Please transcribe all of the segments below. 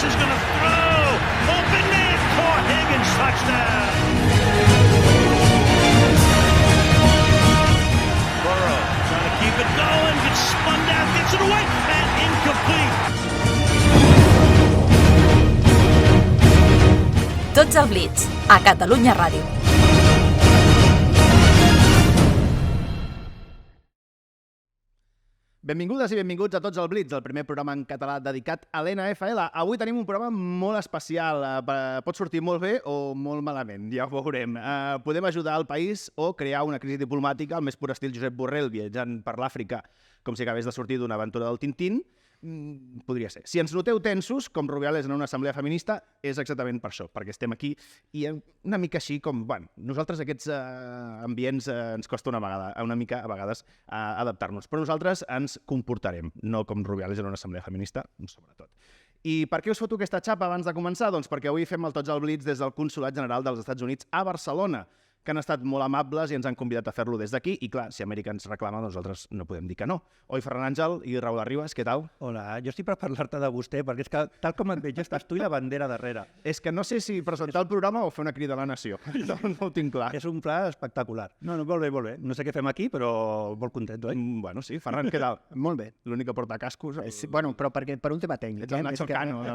Higgins is going to throw. Open net for Higgins. Touchdown. Burrow trying to keep it going. Gets spun down. Gets it away. And incomplete. Tots al Blitz, a Catalunya Ràdio. Benvingudes i benvinguts a Tots al Blitz, el primer programa en català dedicat a l'NFL. Avui tenim un programa molt especial. Pot sortir molt bé o molt malament, ja ho veurem. Podem ajudar el país o crear una crisi diplomàtica al més pur estil Josep Borrell, viatjant per l'Àfrica, com si acabés de sortir d'una aventura del Tintín. Podria ser. Si ens noteu tensos, com Rubiales en una assemblea feminista, és exactament per això, perquè estem aquí i una mica així com, bueno, nosaltres aquests ambients ens costa una mica a vegades adaptar-nos, però nosaltres ens comportarem, no com Rubiales en una assemblea feminista, sobretot. I per què us foto aquesta xapa abans de començar? Doncs perquè avui fem el Tots al Blitz des del Consulat General dels Estats Units a Barcelona, que han estat molt amables i ens han convidat a fer-lo des d'aquí. I clar, si Amèrica ens reclama, nosaltres no podem dir que no. Oi, Ferran Àngel i Raül Arribas, què tal? Hola, jo estic per parlar-te de vostè, perquè és que tal com et veig estàs tu i la bandera darrere. És que no sé si presentar el programa o fer una crida a la nació. No ho tinc clar. És un pla espectacular. No, molt bé, molt bé. No sé què fem aquí, però molt content, oi? Bueno, sí. Ferran, què tal? Molt bé. L'únic que porta cascos. Sí, bueno, però per un tema tècnic. Ets el Nacho Cano.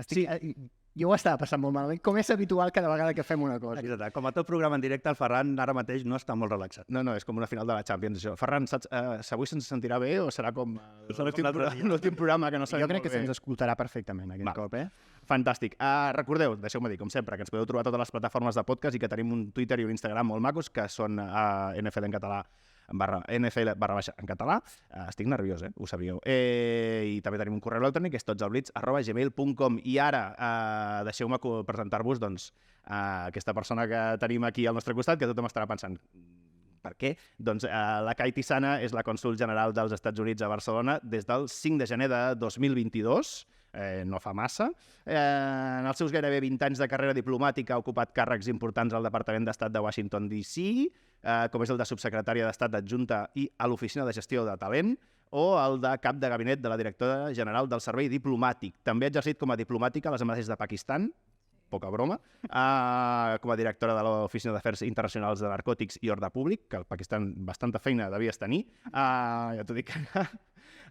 Sí. Jo ho estava passant molt malament, com és habitual cada vegada que fem una cosa. Exacte. Com a tot programa en directe, el Ferran ara mateix no està molt relaxat. No, és com una final de la Champions, això. Ferran, saps, avui se'ns sentirà bé o serà com l'últim programa que no sabem Jo crec que se'ns escoltarà perfectament aquest cop, Fantàstic. Recordeu, deixeu-me dir, com sempre, que ens podeu trobar a totes les plataformes de podcast i que tenim un Twitter i un Instagram molt macos, que són NFL en català, NFL_, en català. Estic nerviós, ho sabíeu. I també tenim un correu electrònic, que és totsaldblitz@gmail.com. I ara deixeu-me presentar-vos aquesta persona que tenim aquí al nostre costat, que tothom estarà pensant per què? Doncs la Katie Stana és la cònsul general dels Estats Units a Barcelona des del 5 de gener de 2022, no fa massa. En els seus gairebé 20 anys de carrera diplomàtica ha ocupat càrrecs importants al Departament d'Estat de Washington, D.C., com és el de subsecretària d'Estat adjunta i a l'Oficina de Gestió de Talent, o el de cap de gabinet de la directora general del Servei Diplomàtic. També ha exercit com a diplomàtica a les embaixades de Pakistan, poca broma, com a directora de l'Oficina d'Afers Internacionals de Narcòtics i Ordre Públic, que al Pakistan bastanta feina devies tenir, ja t'ho dic,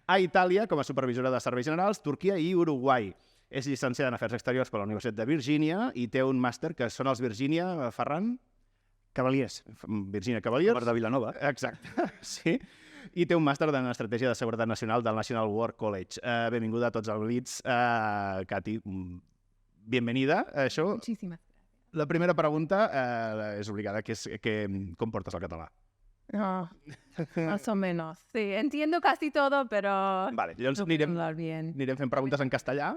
a Itàlia com a supervisora de serveis generals, Turquia i Uruguai. És llicenciada en Afers Exteriors per la Universitat de Virgínia i té un màster que són els Virgínia, Ferran? Cavaliers. Virgínia Cavaliers. Per de Vilanova. Exacte, sí. I té un màster en Estratègia de Seguretat Nacional del National War College. Benvinguda a Tots al Blitz. Cati, bienvenida. Muchísimas gracias. La primera pregunta és obligada, que és com portes el català? Más o menos. Sí, entiendo casi todo, pero Vale, llavors no puedo hablar bien. anirem fent preguntes en castellà,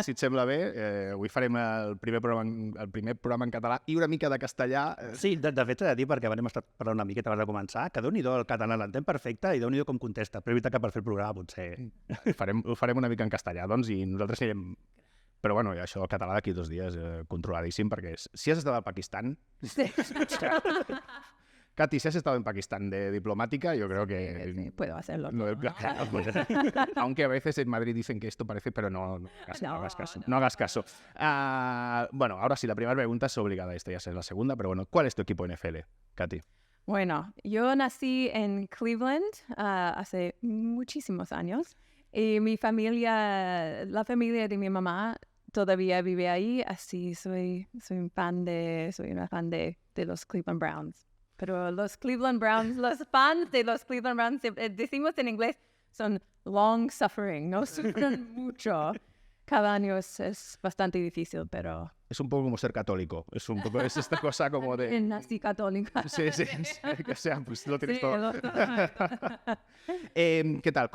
si et sembla bé. Avui farem el primer programa en català i una mica de castellà. Sí, de fet, he de dir, perquè hem estat parlant una miqueta abans de començar, que Déu-n'hi-do el català l'entén perfecte i Déu-n'hi-do com contesta. Però és veritat que per fer el programa potser... Ho farem una mica en castellà, doncs, i nosaltres anirem... Però, bueno, això del català d'aquí 2 dies, controladíssim, perquè si has estat al Pakistan... Sí. Katy, si has estado en Pakistán de diplomática, yo creo que... Sí, puedo hacerlo. Aunque a veces en Madrid dicen que esto parece, pero no hagas caso. No hagas caso. Bueno, ahora sí, la primera pregunta es obligada. Esta ya es la segunda, pero bueno, ¿cuál es tu equipo NFL, Katy? Bueno, yo nací en Cleveland hace muchísimos años y mi familia, la familia de mi mamá todavía vive ahí, así soy una fan de los Cleveland Browns. Pero los Cleveland Browns, los fans de los Cleveland Browns, decimos en inglés, son long suffering, no sufren mucho. Cada año es bastante difícil, pero... Es un poco como ser católico, es esta cosa como de... Nací católica. Sí, o sea, pues lo tienes todo. ¿Qué tal?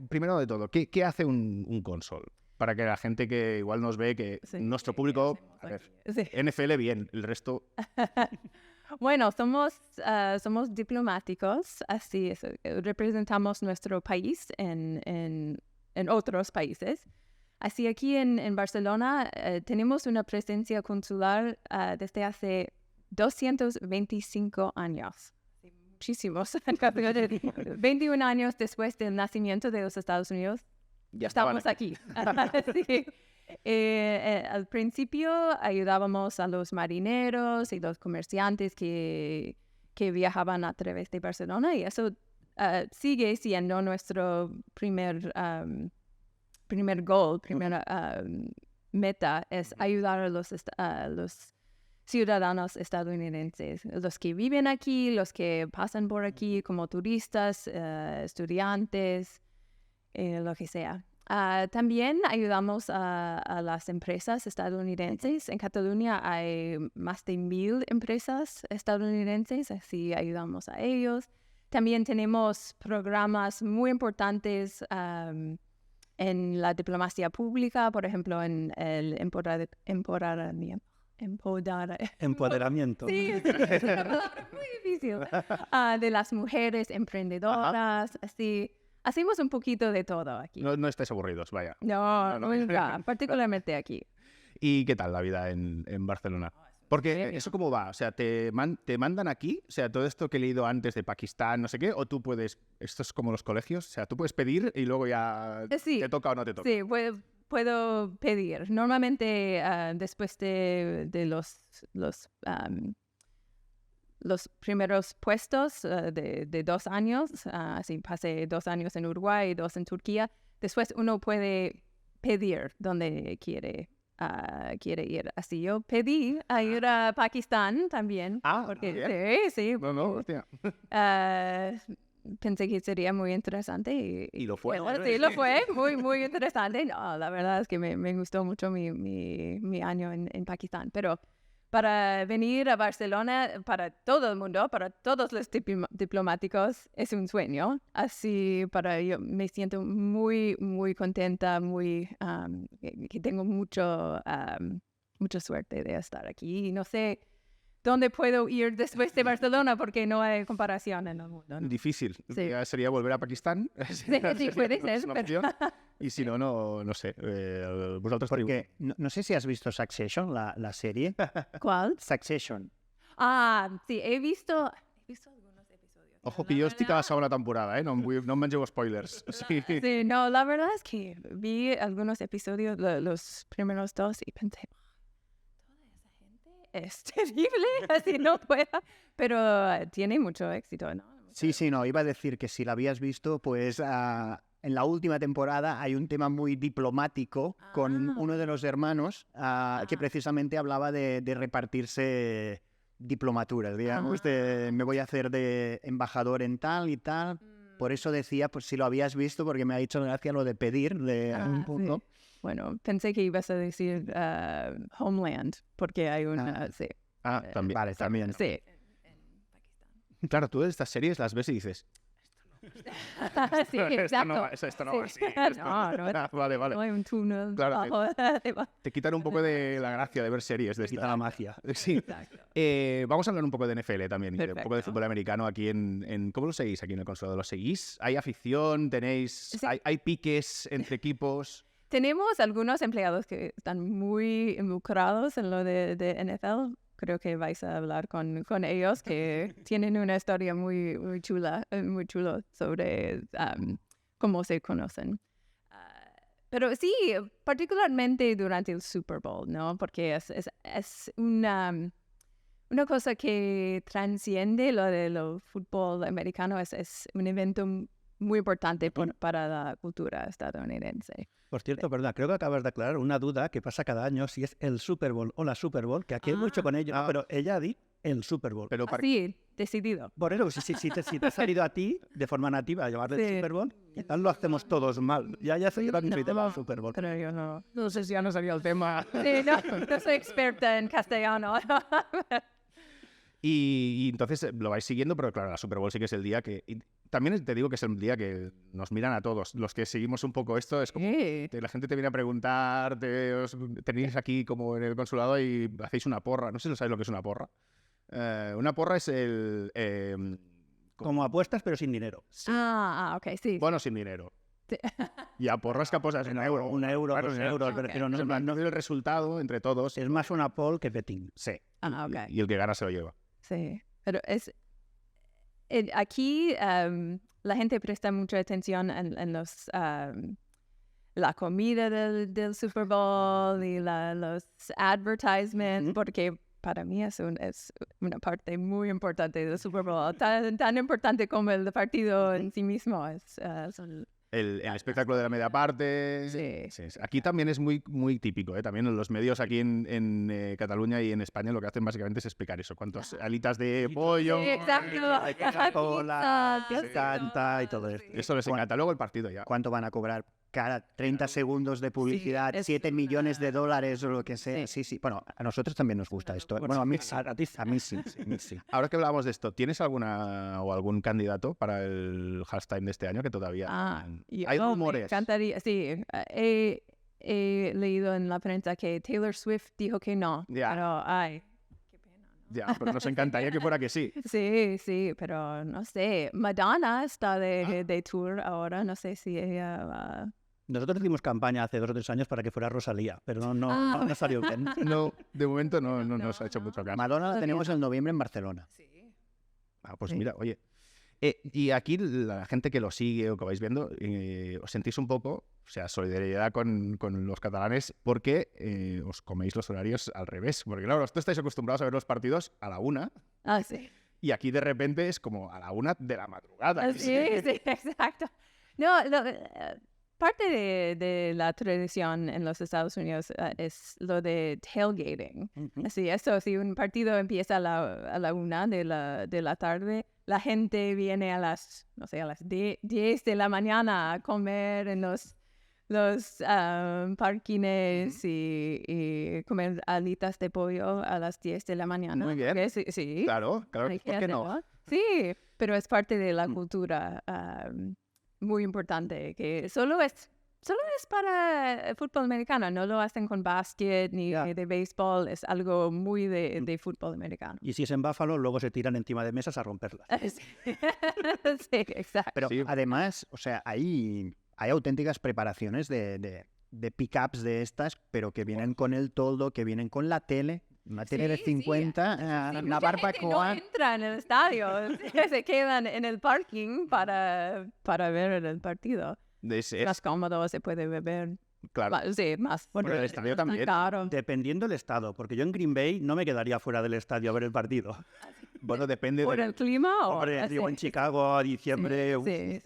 Primero de todo, ¿qué hace un cónsul? Para que la gente que igual nos ve, que nuestro público... A ver, NFL bien, el resto... Bueno, somos diplomáticos, así es, representamos nuestro país en otros países. Así aquí en Barcelona tenemos una presencia consular desde hace 225 años. Muchísimos. 21 años después del nacimiento de los Estados Unidos, ya estamos aquí. Sí. Al principio ayudábamos a los marineros y los comerciantes que viajaban a través de Barcelona y eso sigue siendo nuestro primer goal, primera meta, es ayudar a los ciudadanos estadounidenses, los que viven aquí, los que pasan por aquí como turistas, estudiantes, lo que sea. También ayudamos a las empresas estadounidenses. En Cataluña hay más de 1,000 empresas estadounidenses, así ayudamos a ellos. También tenemos programas muy importantes en la diplomacia pública, por ejemplo, en el empoderamiento. Empoderamiento. Sí, es una palabra muy difícil. De las mujeres emprendedoras, así. Hacemos un poquito de todo aquí. No estáis aburridos, vaya. No, nunca, particularmente aquí. ¿Y qué tal la vida en Barcelona? Porque eso cómo va, o sea, ¿te mandan aquí? O sea, todo esto que he leído antes de Pakistán, no sé qué, o tú puedes, esto es como los colegios, o sea, tú puedes pedir y luego ya te toca o no te toca. Sí, puedo pedir. Normalmente después de los primeros puestos de 2 años, así pasé 2 años en Uruguay y 2 en Turquía, después uno puede pedir donde quiere ir. Así yo pedí a ir a Pakistán también. Porque, bien. Sí. No, hostia. Pensé que sería muy interesante. Y lo fue. Sí, lo fue. Muy, muy interesante. No, la verdad es que me gustó mucho mi año en Pakistán. Pero para venir a Barcelona, para todo el mundo, para todos los diplomáticos, es un sueño. Así yo me siento muy, muy contenta, que tengo mucha suerte de estar aquí. Y no sé dónde puedo ir después de Barcelona porque no hay comparación en el mundo, ¿no? Difícil. Sí. Ya sería volver a Pakistán. Sí, puede ser. Una opción. Y si no sé. Vosotros Porque no sé si has visto Succession, la serie. ¿Cuál? Succession. Sí, he visto algunos episodios. Ojo, que yo estic a la segona temporada, no em mengeu spoilers. Sí. Sí, no, la verdad es que vi algunos episodios, los primeros 2, y pensé, toda esa gente es terrible, así no puedo, pero tiene mucho éxito, ¿no? Sí, no, iba a decir que si la habías visto, pues en la última temporada hay un tema muy diplomático con uno de los hermanos que precisamente hablaba de repartirse diplomaturas, digamos, me voy a hacer de embajador en tal y tal. Por eso decía, pues si lo habías visto, porque me ha hecho gracia lo de pedir un poco. Sí. Bueno, pensé que ibas a decir Homeland, porque hay una... sí. También. Vale, también. Sí. Claro, tú de estas series las ves y dices... Sí, exacto. Esto no va así. No. Vale. No hay un túnel. Claro, te quitan un poco de la gracia de ver series. Te quita la magia. Sí. Exacto. Vamos a hablar un poco de NFL también, y un Perfecto. poco de fútbol americano aquí en... ¿Cómo lo seguís aquí en el Consulado? ¿Lo seguís? ¿Hay afición? ¿Tenéis... Sí. ¿Hay piques entre equipos? Tenemos algunos empleados que están muy involucrados en lo de NFL. Creo que vais a hablar con ellos, que tienen una historia muy, muy chula, muy chulo sobre cómo se conocen. Pero sí, particularmente durante el Super Bowl, ¿no? Porque es una cosa que transciende lo del fútbol americano. Es un evento muy importante para la cultura estadounidense. Por cierto, perdón, creo que acabas de aclarar una duda que pasa cada año, si es el Super Bowl o la Super Bowl, que aquí hemos hecho con ellos, pero ella ha dicho el Super Bowl. Pero Sí, decidido. Por eso, si te ha salido a ti de forma nativa a llamarle Sí. Super Bowl, quizás lo hacemos todos mal. Ya sé, yo también soy de la Super Bowl. Pero yo no. no sé si ya no sería el tema. Sí, no soy experta en castellano. Y entonces lo vais siguiendo, pero claro, la Super Bowl sí que es el día que... y también te digo que es el día que nos miran a todos. Los que seguimos un poco esto, es como... Sí. La gente te viene a preguntar, tenéis aquí como en el consulado y hacéis una porra. No sé si sabéis lo que es una porra. Una porra es el... Como apuestas, pero sin dinero. Ok, sí. Bueno, sin dinero. Sí. Y a porras que posas Un euro, Claro, 2 euros, Ok. pero no, no el resultado entre todos. es más una poll que betting. Sí. Ok. Y el que gana se lo lleva. Sí, pero aquí la gente presta mucha atención en la comida del Super Bowl y los advertisements, porque para mí es una parte muy importante del Super Bowl, tan importante como el partido en sí mismo. El espectáculo de la media parte. Sí. Aquí también es muy, muy típico, ¿eh? También los medios aquí en Cataluña y en España lo que hacen básicamente es explicar eso. Cuántas alitas de pollo. Sí, exacto. Cola, Pizza, canta y todo esto. Eso les encanta. Luego el partido ya. ¿Cuánto van a cobrar? Cada 30 segundos de publicidad, es 7 millones de dólares o lo que sea. Sí. Sí. Bueno, a nosotros también nos gusta esto. Bueno, a mí sí. Ahora que hablábamos de esto, ¿tienes algún candidato para el hashtag de este año que todavía hay rumores? Me encantaría, sí. He leído en la prensa que Taylor Swift dijo que no. Ya. Pero, qué pena, ¿no? Ya, pero nos encantaría que fuera que sí. Sí, pero no sé. Madonna está de tour ahora, no sé si ella va... Nosotros hicimos campaña hace 2 o 3 años para que fuera Rosalía, pero no salió bien. No, de momento no nos ha hecho mucho caso. Madonna la tenemos en noviembre en Barcelona. Sí. Pues Sí. mira, oye. Y aquí la gente que lo sigue o que vais viendo, os sentís un poco, o sea, solidaridad con los catalanes porque os coméis los horarios al revés. Porque claro, vosotros estáis acostumbrados a ver los partidos a la 1 Sí. y aquí de repente es como a la 1 de la madrugada. Sí, exacto. No, parte de la tradición en los Estados Unidos es lo de tailgating. Así, si un partido empieza a la 1 de la tarde, la gente viene a las 10 de la mañana a comer en los parkines y comer alitas de pollo a las 10 de la mañana. Muy bien. Okay, sí. Claro, Hay que ¿por qué no? hacerlo. Sí, pero es parte de la cultura muy importante, que solo es para el fútbol americano, no lo hacen con básquet ni de béisbol, es algo muy de fútbol americano. Y si es en Buffalo, luego se tiran encima de mesas a romperlas. Sí, exacto. Pero Sí. además, o sea, hay auténticas preparaciones de pickups de estas, pero que vienen con el toldo, que vienen con la tele. Una tele de 50, una Mucha barbacoa. gente no entra en el estadio, se quedan en el parking para ver el partido. Más cómodo, se puede beber. Claro. Sí, más. Bueno, el estadio también. Claro. Dependiendo del estado, porque yo en Green Bay no me quedaría fuera del estadio a ver el partido. Bueno, depende ¿Por el clima o...? Hombre, digo, en Chicago a diciembre... Sí.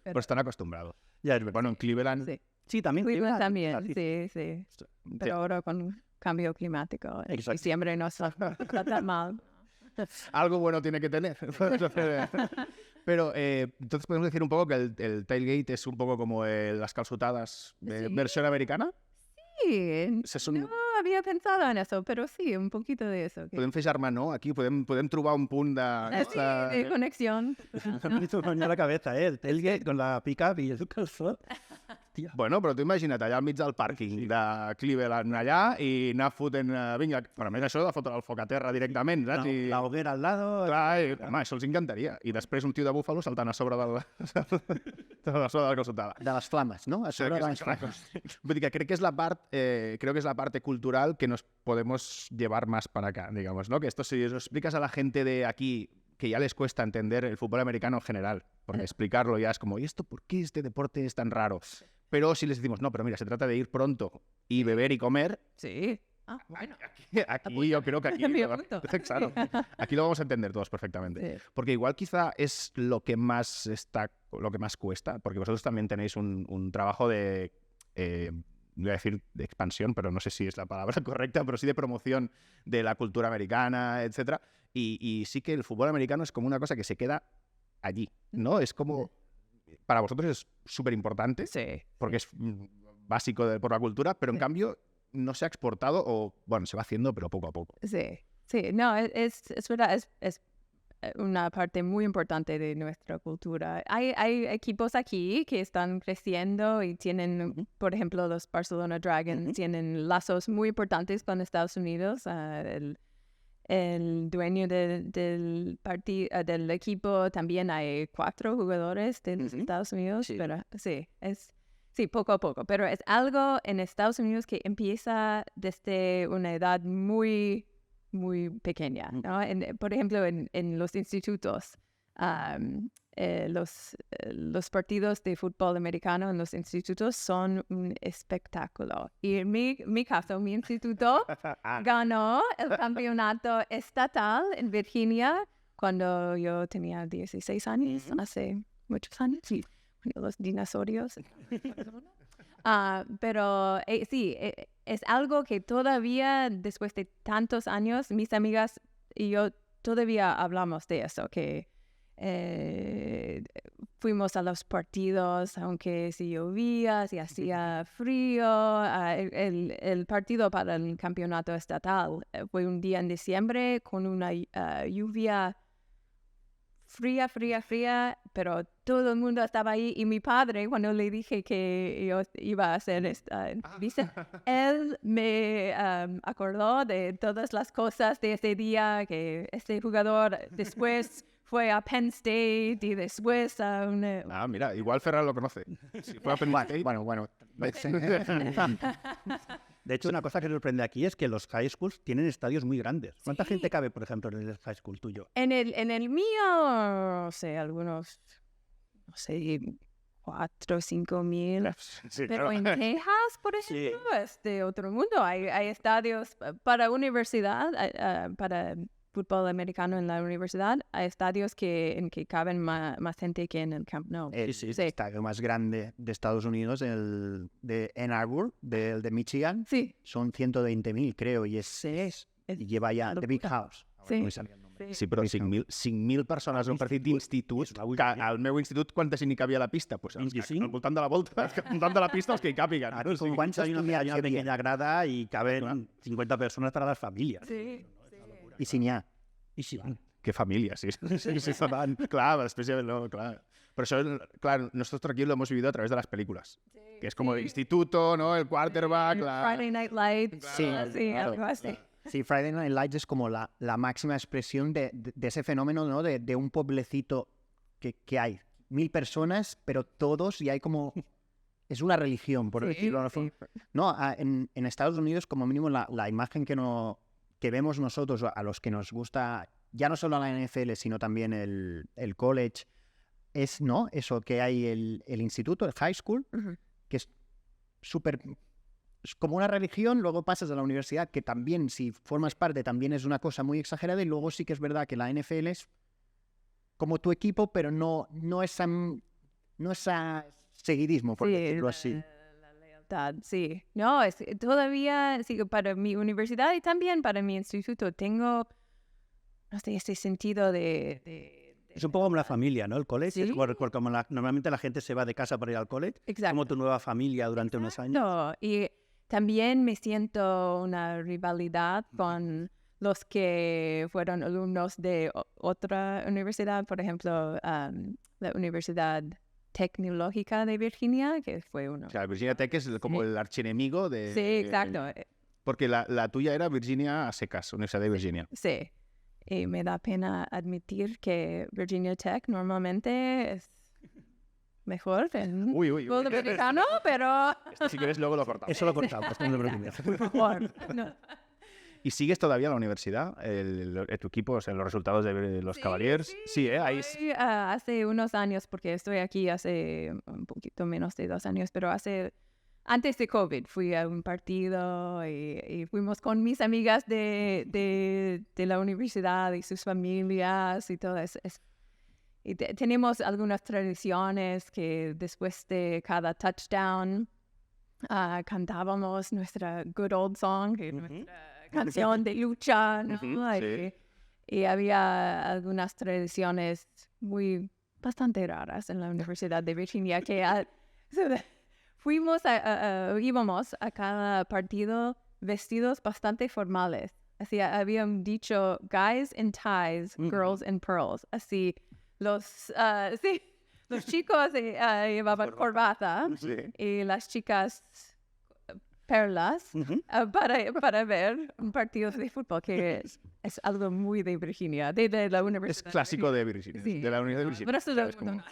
Pues están acostumbrados. Ya es verdad. Bueno, en Cleveland... Sí, también. Cleveland también, sí. sí. Pero ahora con cambio climático, en Exacto. diciembre no está tan mal. Algo bueno tiene que tener. Pero entonces podemos decir un poco que el tailgate es un poco como las calçotadas versión americana. Sí, No. no había pensado en eso, pero sí, un poquito de eso. Podem fer germà, no? Aquí podem trobar un punt de... Sí, de conexión. Me hizo daño la cabeza, ¿eh? El tailgate con la pick-up y el calzón. Hòstia. Bueno, però tu imagina't allà al mig del pàrquing de Cleveland allà i anar fotent... Vinga, però a més això de fotre el foc a terra directament, saps? No, I... la hoguera al lado... Clar, home, això els encantaria. I després un tio de búfalo saltant a sobre de la calçotada. De les flames, ¿no? A sobre de les flames. Vull dir que crec que es la parte cultural que nos podemos llevar más para acá, digamos, ¿no? Que esto si os explicas a la gente de aquí que ya les cuesta entender el fútbol americano en general, porque explicarlo ya es como, ¿y esto por qué este deporte es tan raro? Pero si les decimos, no, pero mira, se trata de ir pronto y beber y comer, Sí. Bueno. aquí yo creo que aquí, Mi punto. claro, aquí lo vamos a entender todos perfectamente. Sí. Porque igual quizá es lo que más cuesta, porque vosotros también tenéis un trabajo de, voy a decir de expansión, pero no sé si es la palabra correcta, pero sí de promoción de la cultura americana, etcétera. Y sí que el fútbol americano es como una cosa que se queda allí, ¿no? Es como, para vosotros es súper importante, Sí. porque es básico por la cultura, pero en cambio no se ha exportado o, bueno, se va haciendo, pero poco a poco. Sí. No, es verdad, es una parte muy importante de nuestra cultura. Hay equipos aquí que están creciendo y tienen, por ejemplo, los Barcelona Dragons, tienen lazos muy importantes con Estados Unidos. El dueño del equipo también hay 4 jugadores de los Estados Unidos, Sí. pero sí, poco a poco. Pero es algo en Estados Unidos que empieza desde una edad muy, muy pequeña, ¿no? Por ejemplo, en los institutos, los partidos de fútbol americano en los institutos son un espectáculo. Y en mi caso, mi instituto ganó el campeonato estatal en Virginia cuando yo tenía 16 años, hace muchos años. Sí. Los dinosaurios. Pero sí, es algo que todavía, después de tantos años, mis amigas y yo todavía hablamos de eso, que fuimos a los partidos, aunque si llovía, si hacía frío. El partido para el campeonato estatal fue un día en diciembre con una lluvia fría, pero todo el mundo estaba ahí. Y mi padre, cuando le dije que yo iba a hacer esta entrevista, él me acordó de todas las cosas de ese día, que este jugador después fue a Penn State y después a una... Mira, igual Ferran lo conoce. Si fue a Penn State... Bueno. De hecho, una cosa que sorprende aquí es que los high schools tienen estadios muy grandes. ¿Cuánta gente cabe, por ejemplo, en el high school tuyo? En el mío, no sé, algunos, 4 o 5 mil. Sí, Pero claro. en Texas, por ejemplo, es de otro mundo. Hay estadios para universidad, para fútbol americano en la universidad. Hay estadios en que caben más gente que en el Camp Nou. El estadio más grande de Estados Unidos, el de Ann Arbor, el de Michigan, Sí. son 120.000, creo, y y lleva ya The Big House. Sí. No me sabia el nombre. Sí, però 5.000 persones en un partit d'institut, que al meu institut quanta gent hi cabia a la pista? Pues al voltant de la volta, al voltant de la pista els que hi càpiguen. Con cuántos hay una pequeña grada y caben 50 personas para las familias. Sí. Y sin ya. Y si van. Que família, sí. Sí, van. Clar, Especial, no, clar. Pero eso, claro, nosotros aquí lo hemos vivido a través de las películas. Que es como el instituto, ¿no? El quarterback, Friday Night Lights. Sí, algo así. Sí, Friday Night Lights es como la máxima expresión de ese fenómeno, ¿no? De un pueblecito que hay 1.000 personas, pero todos, y hay como... Es una religión, por decirlo de alguna forma. No, en Estados Unidos, como mínimo, la imagen que vemos nosotros, a los que nos gusta, ya no solo la NFL, sino también el college, es, ¿no? Eso que hay el instituto, el high school, que es súper... Es como una religión, luego pasas a la universidad, que también, si formas parte, también es una cosa muy exagerada, y luego sí que es verdad que la NFL es como tu equipo, pero no es seguidismo, por decirlo así. La lealtad, sí. No, es todavía, sí, para mi universidad y también para mi instituto tengo, no sé, ese sentido de Es un poco como la familia, ¿no? El college Sí. es como normalmente la gente se va de casa para ir al college. Exacto. Como tu nueva familia durante unos años. No, y también me siento una rivalidad con los que fueron alumnos de otra universidad, por ejemplo, la Universidad Tecnológica de Virginia, que fue uno. O sea, Virginia Tech es como el archienemigo de... Sí, exacto. Porque la tuya era Virginia a secas, Universidad de Virginia. Sí. Y me da pena admitir que Virginia Tech normalmente es mejor en fútbol americano, pero... Si quieres luego lo cortamos. Eso lo cortamos, no te preocupes. Por favor. No. ¿Y sigues todavía en la universidad? ¿Tu equipo, o sea, los resultados de los Cavaliers? Sí, ahí... Fui, hace unos años, porque estoy aquí hace un poquito menos de 2 años, pero antes de COVID fui a un partido y fuimos con mis amigas de la universidad y sus familias y todo eso. Y tenemos algunas tradiciones que después de cada touchdown cantábamos nuestra good old song, nuestra canción de lucha, ¿no? Sí. Y había algunas tradiciones bastante raras en la Universidad de Virginia que íbamos a cada partido vestidos bastante formales. Así había un dicho, guys in ties, girls in pearls. Así los chicos llevaban corbata y las chicas perlas para ver un partido de fútbol, que es algo muy de Virginia, de la universidad. Es clásico de Virginia, Sí. de la Universidad de Virginia. Pero eso O sea, es como,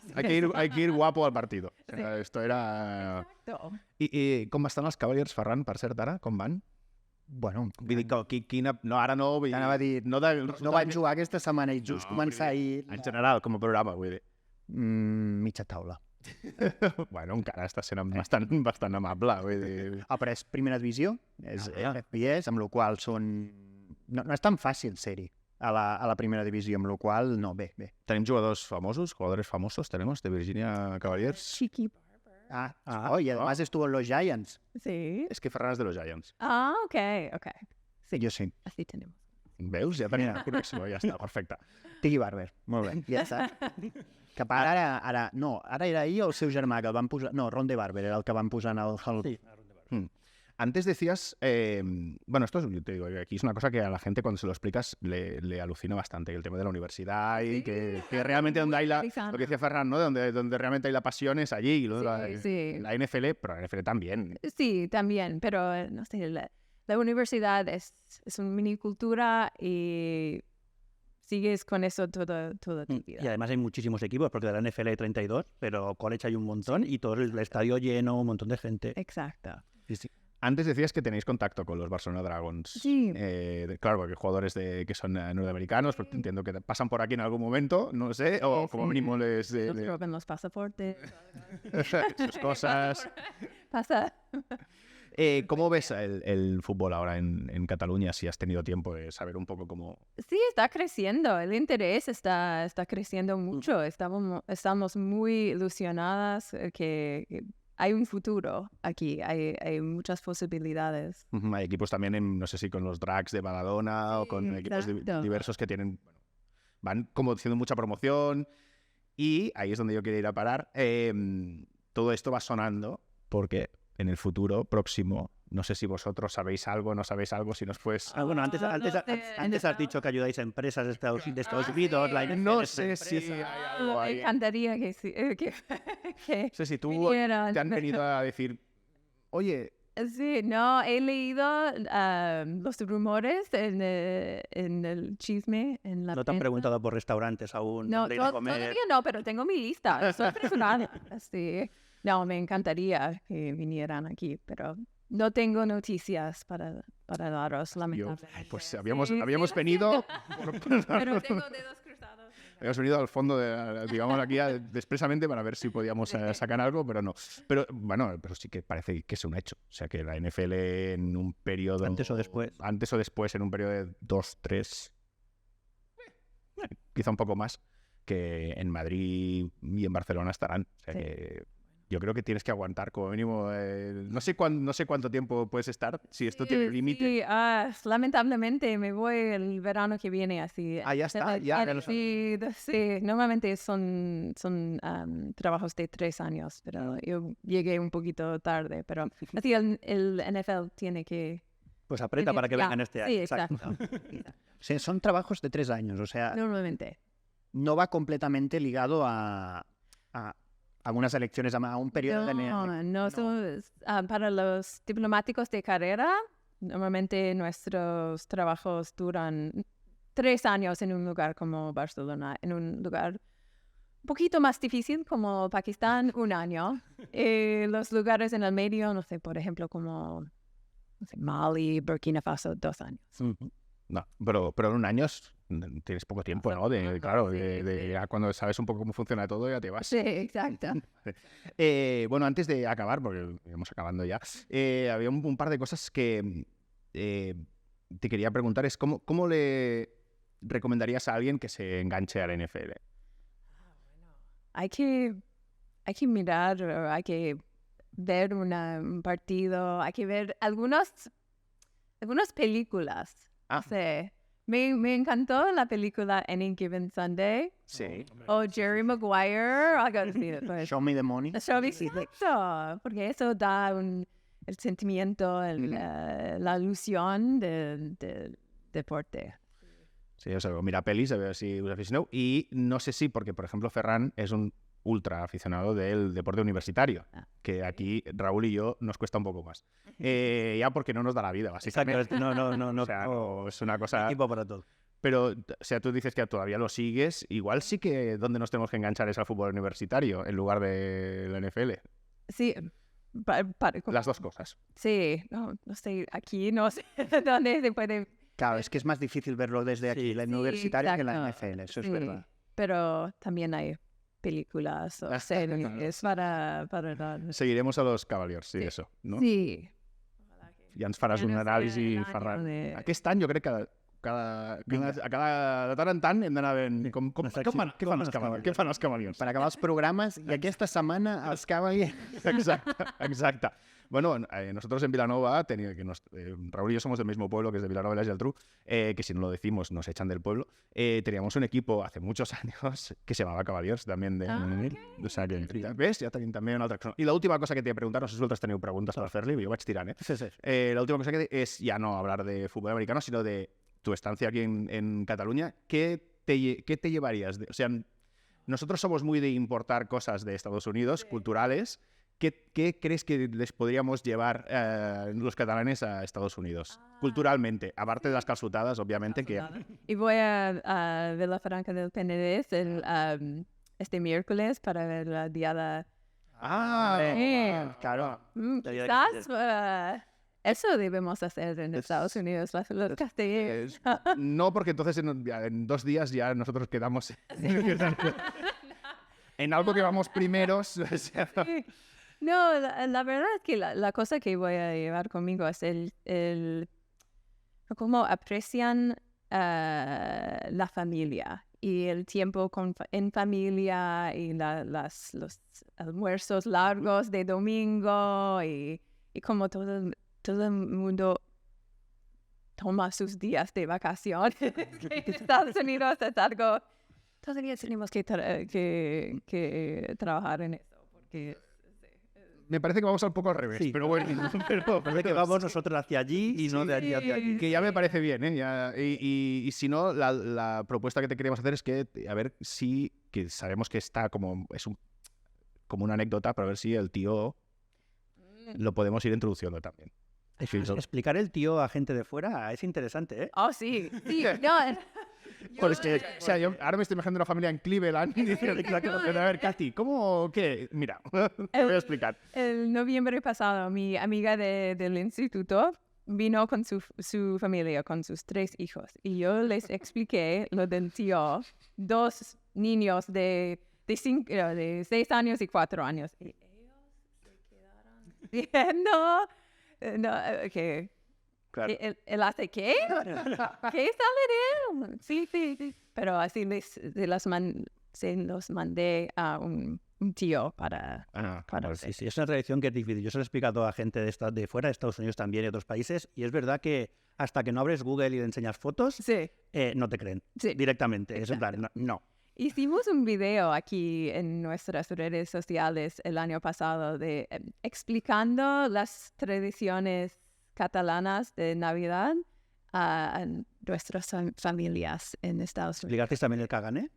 hay que ir guapo al partido. O sea, esto era... Exacto. I com estan els Cavaliers, Ferran, per cert, ara? Com van? Bueno, Vull dir, quina... No, ara no... Vull dir, anava a dir, no, de, no vaig jugar aquesta setmana i just començar ahir... En general, com a programa, vull dir. Mitja taula. Bueno, encara està sent bastant amable. Vull dir... Però és primera divisió, és FPS, amb la qual són... No és tan fàcil ser-hi a la primera divisió, amb la qual no, bé. Tenim jugadores famosos, tenemos, de Virginia Cavaliers. Chiqui Barber. Y además estuvo en los Giants. Sí. És que Ferran és de los Giants. Ok. Sí, Jo sí. así tenemos. Veus? Ja tenia la connexió, ja està, perfecte. Chiqui Barber, molt bé, ja està. Que ara era ell o el seu germà que el van posar... No, Ron de Barber era el que van posar en el Hall. Sí. Antes decías, bueno, esto es, te digo, aquí es una cosa que a la gente cuando se lo explicas le alucina bastante, el tema de la universidad y que realmente donde hay lo que decía Ferran, ¿no? Donde realmente hay la pasión es allí, y luego la NFL, pero la NFL también. Sí, también, pero no sé, la universidad es una minicultura y sigues con eso toda tu vida. Y además hay muchísimos equipos, porque de la NFL hay 32, pero college hay un montón y todo el estadio lleno, un montón de gente. Exacto. Sí. Antes decías que tenéis contacto con los Barcelona Dragons. Sí. Claro, porque jugadores que son norteamericanos, pero entiendo que pasan por aquí en algún momento, no sé, o como mínimo les... Nos roban los pasaportes. Esas cosas. Pasa. ¿Cómo ves el fútbol ahora en Cataluña? Si has tenido tiempo de saber un poco cómo... Sí, está creciendo. El interés está creciendo mucho. Estamos muy ilusionadas que hay un futuro aquí. Hay muchas posibilidades. Hay equipos también, no sé si con los Drags de Badalona o con equipos diversos que tienen... Van como haciendo mucha promoción y ahí es donde yo quería ir a parar. Todo esto va sonando porque... En el futuro próximo, no sé si vosotros sabéis algo, no sabéis algo, si nos puedes... Bueno, antes has dicho que ayudáis a empresas de Estados Unidos. No sé si hay algo ahí. Me encantaría que sí. No sé si tú vinieran. te han venido a decir, oye... Sí, no, he leído los rumores en el chisme, en la ¿No te han prensa. preguntado por restaurantes aún? No, dónde ir a comer? todavía no, pero tengo mi lista. Soy personal. Sí. No, me encantaría que vinieran aquí, pero no tengo noticias para daros, lamentablemente. Pues habíamos venido... Pero tengo dedos cruzados. Habíamos venido al fondo, digamos, aquí expresamente para ver si podíamos sacar algo, pero no. Pero bueno, pero sí que parece que es un hecho. O sea, que la NFL en un periodo... Antes o después, en un periodo de 2, 3... quizá un poco más, que en Madrid y en Barcelona estarán. O sea, que... Yo creo que tienes que aguantar como mínimo... no sé cuánto tiempo puedes estar, si esto tiene límite. Sí, lamentablemente me voy el verano que viene así. Ya está. Sí, normalmente son trabajos de 3 años, pero yo llegué un poquito tarde. Pero así el NFL tiene que... Pues aprieta para que vengan este año. Sí, exacto. Sí, son trabajos de 3 años, o sea... Normalmente. No va completamente ligado a algunas elecciones, a un periodo No. Para los diplomáticos de carrera, normalmente nuestros trabajos duran 3 años en un lugar como Barcelona, en un lugar un poquito más difícil como Pakistán, 1 año. Los lugares en el medio, no sé, por ejemplo, como Mali, Burkina Faso, 2 años. No, pero en 1 año tienes poco tiempo, ¿no? Ya cuando sabes un poco cómo funciona todo, ya te vas. Sí, exacto. Bueno, antes de acabar, porque vamos acabando ya, había un par de cosas que te quería preguntar. Es ¿cómo le recomendarías a alguien que se enganche a la NFL? Hay que mirar, hay que ver un partido, hay que ver algunas películas. Sí. Me encantó la película Any Given Sunday. Sí. O Jerry Maguire. Algo así, pues. Show Me the Money. Exacto, porque eso da el sentimiento, la ilusión del deporte. Sí, o sea, mira pelis, a ver si us aficioneu. Y no sé si, porque por ejemplo Ferran es un ultra aficionado del deporte universitario, que aquí Raúl y yo nos cuesta un poco más. Ya porque no nos da la vida, básicamente. Exacto, no. O sea, no, es una cosa... Equipo para todo. Pero, o sea, tú dices que todavía lo sigues, igual sí que donde nos tenemos que enganchar es al fútbol universitario, en lugar de la NFL. Sí. Las dos cosas. Sí, no sé, aquí no sé dónde se puede... Claro, es que es más difícil verlo desde aquí, la universitaria, que la NFL, eso es verdad. Pero también hay películas o series para Seguiremos a los Cavaliers, sí, eso, no? Sí. Ja ens faràs un anàlisi, Ferran. Aquest any jo crec que a cada de tant en tant hem d'anar veient què fan els Cavaliers. Per acabar els programes, i aquesta setmana els Cavaliers... Exacte. Bueno, nosotros en Vilanova, Raúl y yo somos del mismo pueblo, que es de Vilanova y la Geltrú, que si no lo decimos nos echan del pueblo. Teníamos un equipo hace muchos años que se llamaba Cavaliers, también de... O sea, que, ¿ves? Ja tenim també una altra... I l'última cosa que t'he de preguntar, no sé si vosaltres teniu preguntes per fer-li, jo vaig tirant, Sí. la última cosa que es ya no hablar de fútbol americano, sino de tu estancia aquí en Cataluña. ¿Qué te llevarías? O sea, nosotros somos muy de importar cosas de Estados Unidos, culturales. ¿Qué crees que les podríamos llevar los catalanes a Estados Unidos? Culturalmente, aparte de las calçotadas, obviamente. Y voy a Vilafranca del Penedès este miércoles para ver la diada. Claro. Quizás eso debemos hacer en Estados Unidos, los castellanos. No, porque entonces en 2 días ya nosotros quedamos en algo que vamos primeros. O sea, No, la verdad es que la cosa que voy a llevar conmigo es el cómo aprecian la familia y el tiempo en familia y los almuerzos largos de domingo y como todo el mundo toma sus días de vacaciones. Que Estados Unidos es algo... Todavía tenemos que trabajar en eso porque... me parece que vamos un poco al revés, Sí. pero bueno. Parece que vamos nosotros hacia allí y no de allí hacia aquí. Que ya me parece bien, ¿eh? Y si no, la propuesta que te queríamos hacer es que, a ver si, que sabemos que está como una anécdota, pero a ver si el tío lo podemos ir introduciendo también. Explicar el tío a gente de fuera es interesante, ¿eh? Oh, sí. No, Porque, o sea, yo ahora me estoy imaginando una familia en Cleveland y diciendo, a ver, Katy, ¿cómo qué? Mira, te voy a explicar. el noviembre pasado, mi amiga del instituto vino con su familia, con sus 3 hijos. Y yo les expliqué lo del tío, 2 niños de 6 años y 4 años. Y ellos se quedaron diciendo, que... Claro. ¿El hace qué? ¿Qué sale de él? Sí. Pero así se los mandé a un tío para Sí, es una tradición que es difícil. Yo se lo he explicado a gente de fuera, de Estados Unidos también y de otros países, y es verdad que hasta que no abres Google y le enseñas fotos, no te creen directamente. Es en plan, no. Hicimos un video aquí en nuestras redes sociales el año pasado explicando las tradiciones catalanas de Navidad a nuestras familias en Estados Unidos. ¿Explicasteis también el cagané?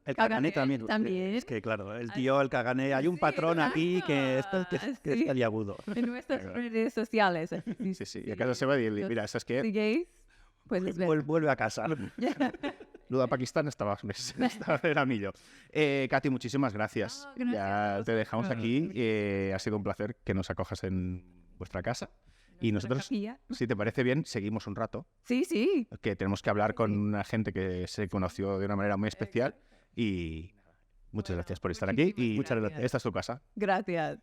El cagané también. También. Es que claro, el tío, el cagané, hay un patrón aquí que es peliagudo. En nuestras redes sociales. Sí. Y a casa se va a decir, mira, ¿sabes qué? ¿Segueix? Vuelve a casa. Lo de Pakistán era millo. Katy, muchísimas gracias. Gracias. Ya te dejamos aquí. Ha sido un placer que nos acojas en vuestra casa. Y nosotros, capilla. si te parece bien, seguimos un rato. Sí. Que tenemos que hablar con una gente que se conoció de una manera muy especial. Y muchas gracias por estar aquí. Y Muchas gracias. Esta es tu casa. Gracias.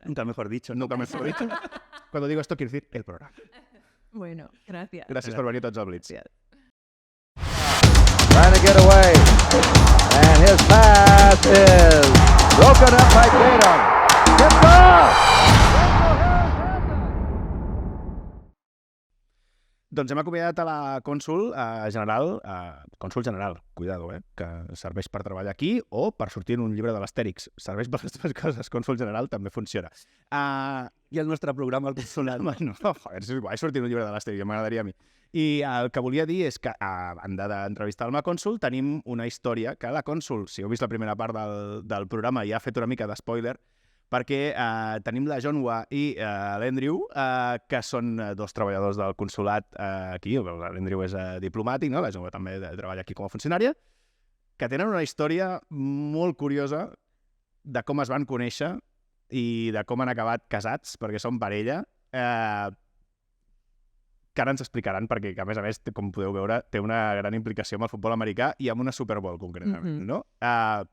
Nunca mejor dicho. Nunca mejor dicho. Cuando digo esto, quiero decir el programa. Bueno, gracias. Gràcies per venir a Tots al Blitz. Gracias. Trying to get away. And his pass is broken up by Tatum. Tipped off! Doncs hem acomiadat a la cònsul general, cònsul general, cuidado, que serveix per treballar aquí o per sortir en un llibre de l'Astèrix. Serveix per les dues coses, cònsul general també funciona. I el nostre programa, el Consulat. No, joder, és guai sortir en un llibre de l'Astèrix, m'agradaria a mi. I el que volia dir és que, a banda d'entrevistar amb la cònsul, tenim una història que la cònsul, si heu vist la primera part del programa, ja ha fet una mica d'espoiler, perquè tenim la Jeung Hwa i l'Andrew, que són 2 treballadors del consulat aquí. L'Andrew és diplomàtic, no? La Jeung Hwa també treballa aquí com a funcionària, que tenen una història molt curiosa de com es van conèixer i de com han acabat casats, perquè són parella. que ara ens explicaran, perquè a més, com podeu veure, té una gran implicació amb el futbol americà i amb una Super Bowl, concretament, no?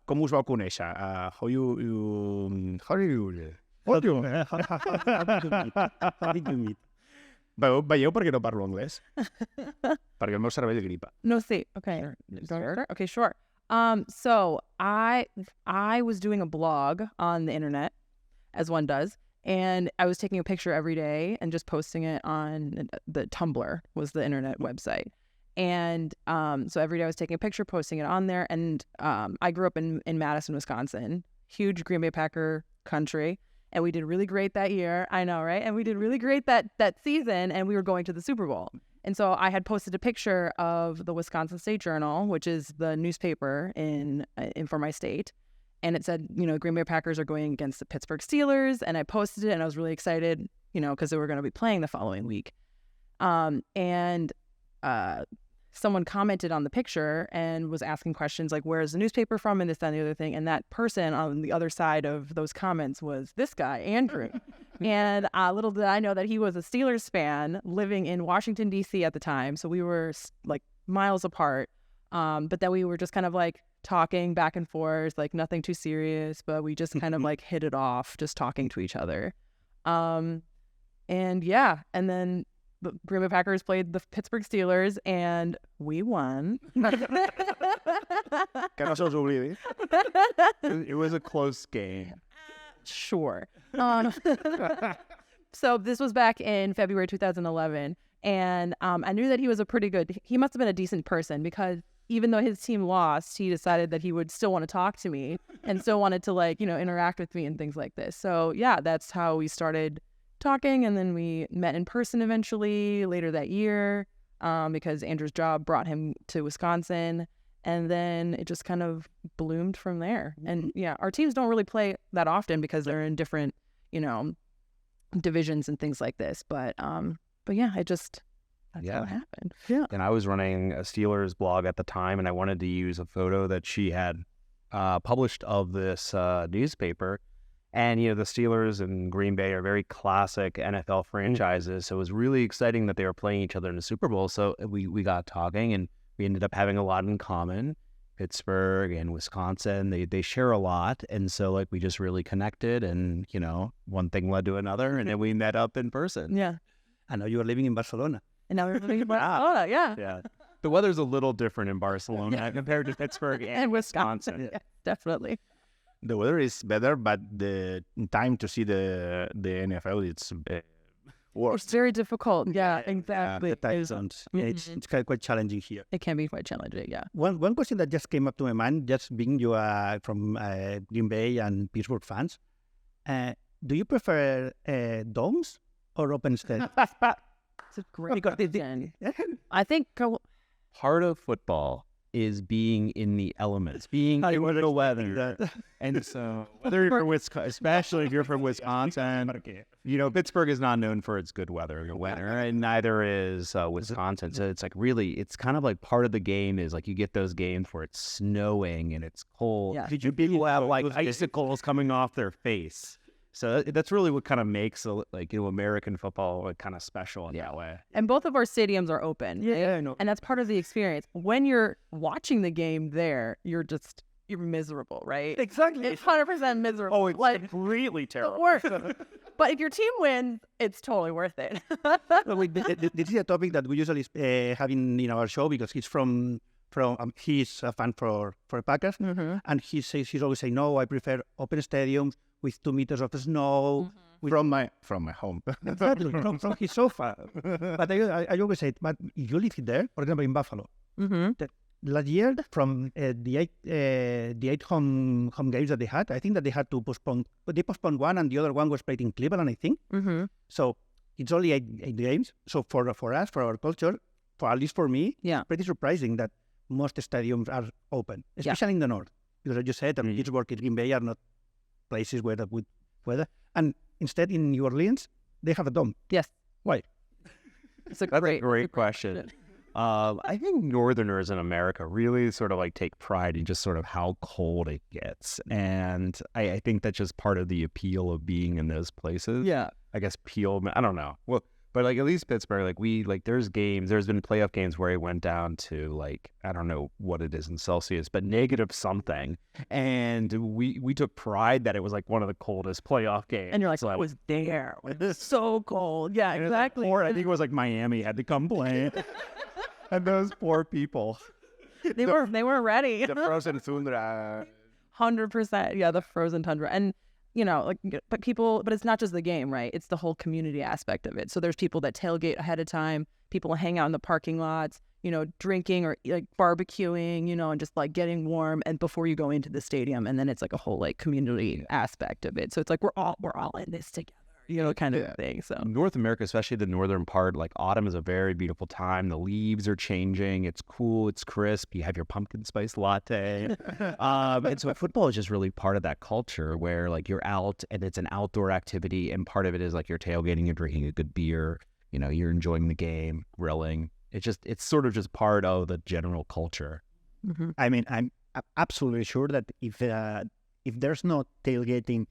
Com us vau conèixer? How did you meet? Veieu per què no parlo anglès? Perquè el meu cervell gripa. No, sí. Okay. Okay, sure. So I was doing a blog on the internet, as one does, and I was taking a picture every day and just posting it on the Tumblr was the internet website. And so every day I was taking a picture, posting it on there. And I grew up in Madison, Wisconsin, huge Green Bay Packer country. And we did really great that year. I know, right? And we did really great that season, and we were going to the Super Bowl. And so I had posted a picture of the Wisconsin State Journal, which is the newspaper in for my state. And it said, Green Bay Packers are going against the Pittsburgh Steelers. And I posted it, and I was really excited, because they were going to be playing the following week. And someone commented on the picture and was asking questions like, where's the newspaper from, and this, that, and the other thing. And that person on the other side of those comments was this guy, Andrew. And little did I know that he was a Steelers fan living in Washington, D.C. at the time. So we were like miles apart. But then we were just kind of like talking back and forth, like nothing too serious, but we just kind of like hit it off, just talking to each other. And then the Green Bay Packers played the Pittsburgh Steelers, and we won. Que no se us oblidi. It was a close game. Sure. So this was back in February 2011, and I knew that he was he must have been a decent person, because even though his team lost, he decided that he would still want to talk to me and still wanted to interact with me and things like this. So yeah, that's how we started talking, and then we met in person eventually later that year, because Andrew's job brought him to Wisconsin, and then it just kind of bloomed from there. And yeah, our teams don't really play that often because they're in different, divisions and things like this. But yeah, that's how it happened. Yeah. And I was running a Steelers blog at the time, and I wanted to use a photo that she had published of this newspaper. And, the Steelers and Green Bay are very classic NFL franchises. So it was really exciting that they were playing each other in the Super Bowl. So we got talking, and we ended up having a lot in common. Pittsburgh and Wisconsin, they share a lot. And so we just really connected, and, one thing led to another, and then we met up in person. Yeah. I know you are living in Barcelona. And now we're living in Barcelona, yeah. Yeah. The weather's a little different in Barcelona compared to Pittsburgh and Wisconsin. Yeah, definitely. The weather is better, but the time to see the NFL, it's worse. It's very difficult. Yeah, exactly. The time zones. It's quite challenging here. It can be quite challenging, yeah. One question that just came up to my mind, just being you are from Green Bay and Pittsburgh fans, do you prefer domes or open stadiums? It's a great question. I think part of football is being in the elements, being in the weather. And so, whether you're from Wisconsin, especially if you're from Wisconsin, Pittsburgh is not known for its good weather, and neither is Wisconsin. So it's it's kind of like part of the game is you get those games where it's snowing and it's cold. Yeah. People have icicles coming off their face. So that's really what kind of makes American football kind of special in that way. And both of our stadiums are open. Yeah, I know. And that's part of the experience. When you're watching the game there, you're miserable, right? Exactly. It's 100% miserable. Oh, it's completely terrible. But if your team wins, it's totally worth it. This is a topic that we usually have in our show, because he's he's a fan for Packers, and he says he's always saying, no, I prefer open stadiums with 2 meters of snow. From my home. Exactly, from his sofa. But I always say, but if you live there, for example, in Buffalo, last year, from the eight home games that they had, I think that they had to postpone, but they postponed one, and the other one was played in Cleveland, I think. So it's only eight games. So for us, for our culture, at least for me, pretty surprising that most stadiums are open, especially in the north. Because as you said, Pittsburgh and Green Bay are not places where that would weather. And instead, in New Orleans, they have a dome. Yes. Why? It's a great question. I think Northerners in America really sort of take pride in just sort of how cold it gets. And I think that's just part of the appeal of being in those places. Yeah. I guess I don't know. Well, But like at least Pittsburgh, there's been playoff games where it went down to like, I don't know what it is in Celsius, but negative something. And we took pride that it was like one of the coldest playoff games. And you're like, I was there. It was so cold. Yeah, exactly. Or I think it was like Miami had to come play. And those poor people. They were ready. The frozen tundra. 100%. Yeah, the frozen tundra. And but it's not just the game, right? It's the whole community aspect of it. So there's people that tailgate ahead of time, people hang out in the parking lots, drinking or like barbecuing, and just like getting warm and before you go into the stadium. And then it's like a whole like community aspect of it. So it's like we're all in this together. Kind of thing. So North America, especially the northern part, like autumn is a very beautiful time. The leaves are changing. It's cool. It's crisp. You have your pumpkin spice latte. And so football is just really part of that culture where like you're out and it's an outdoor activity. And part of it is like you're tailgating, you're drinking a good beer, you're enjoying the game, grilling. It's sort of just part of the general culture. Mm-hmm. I mean, I'm absolutely sure that if there's no tailgating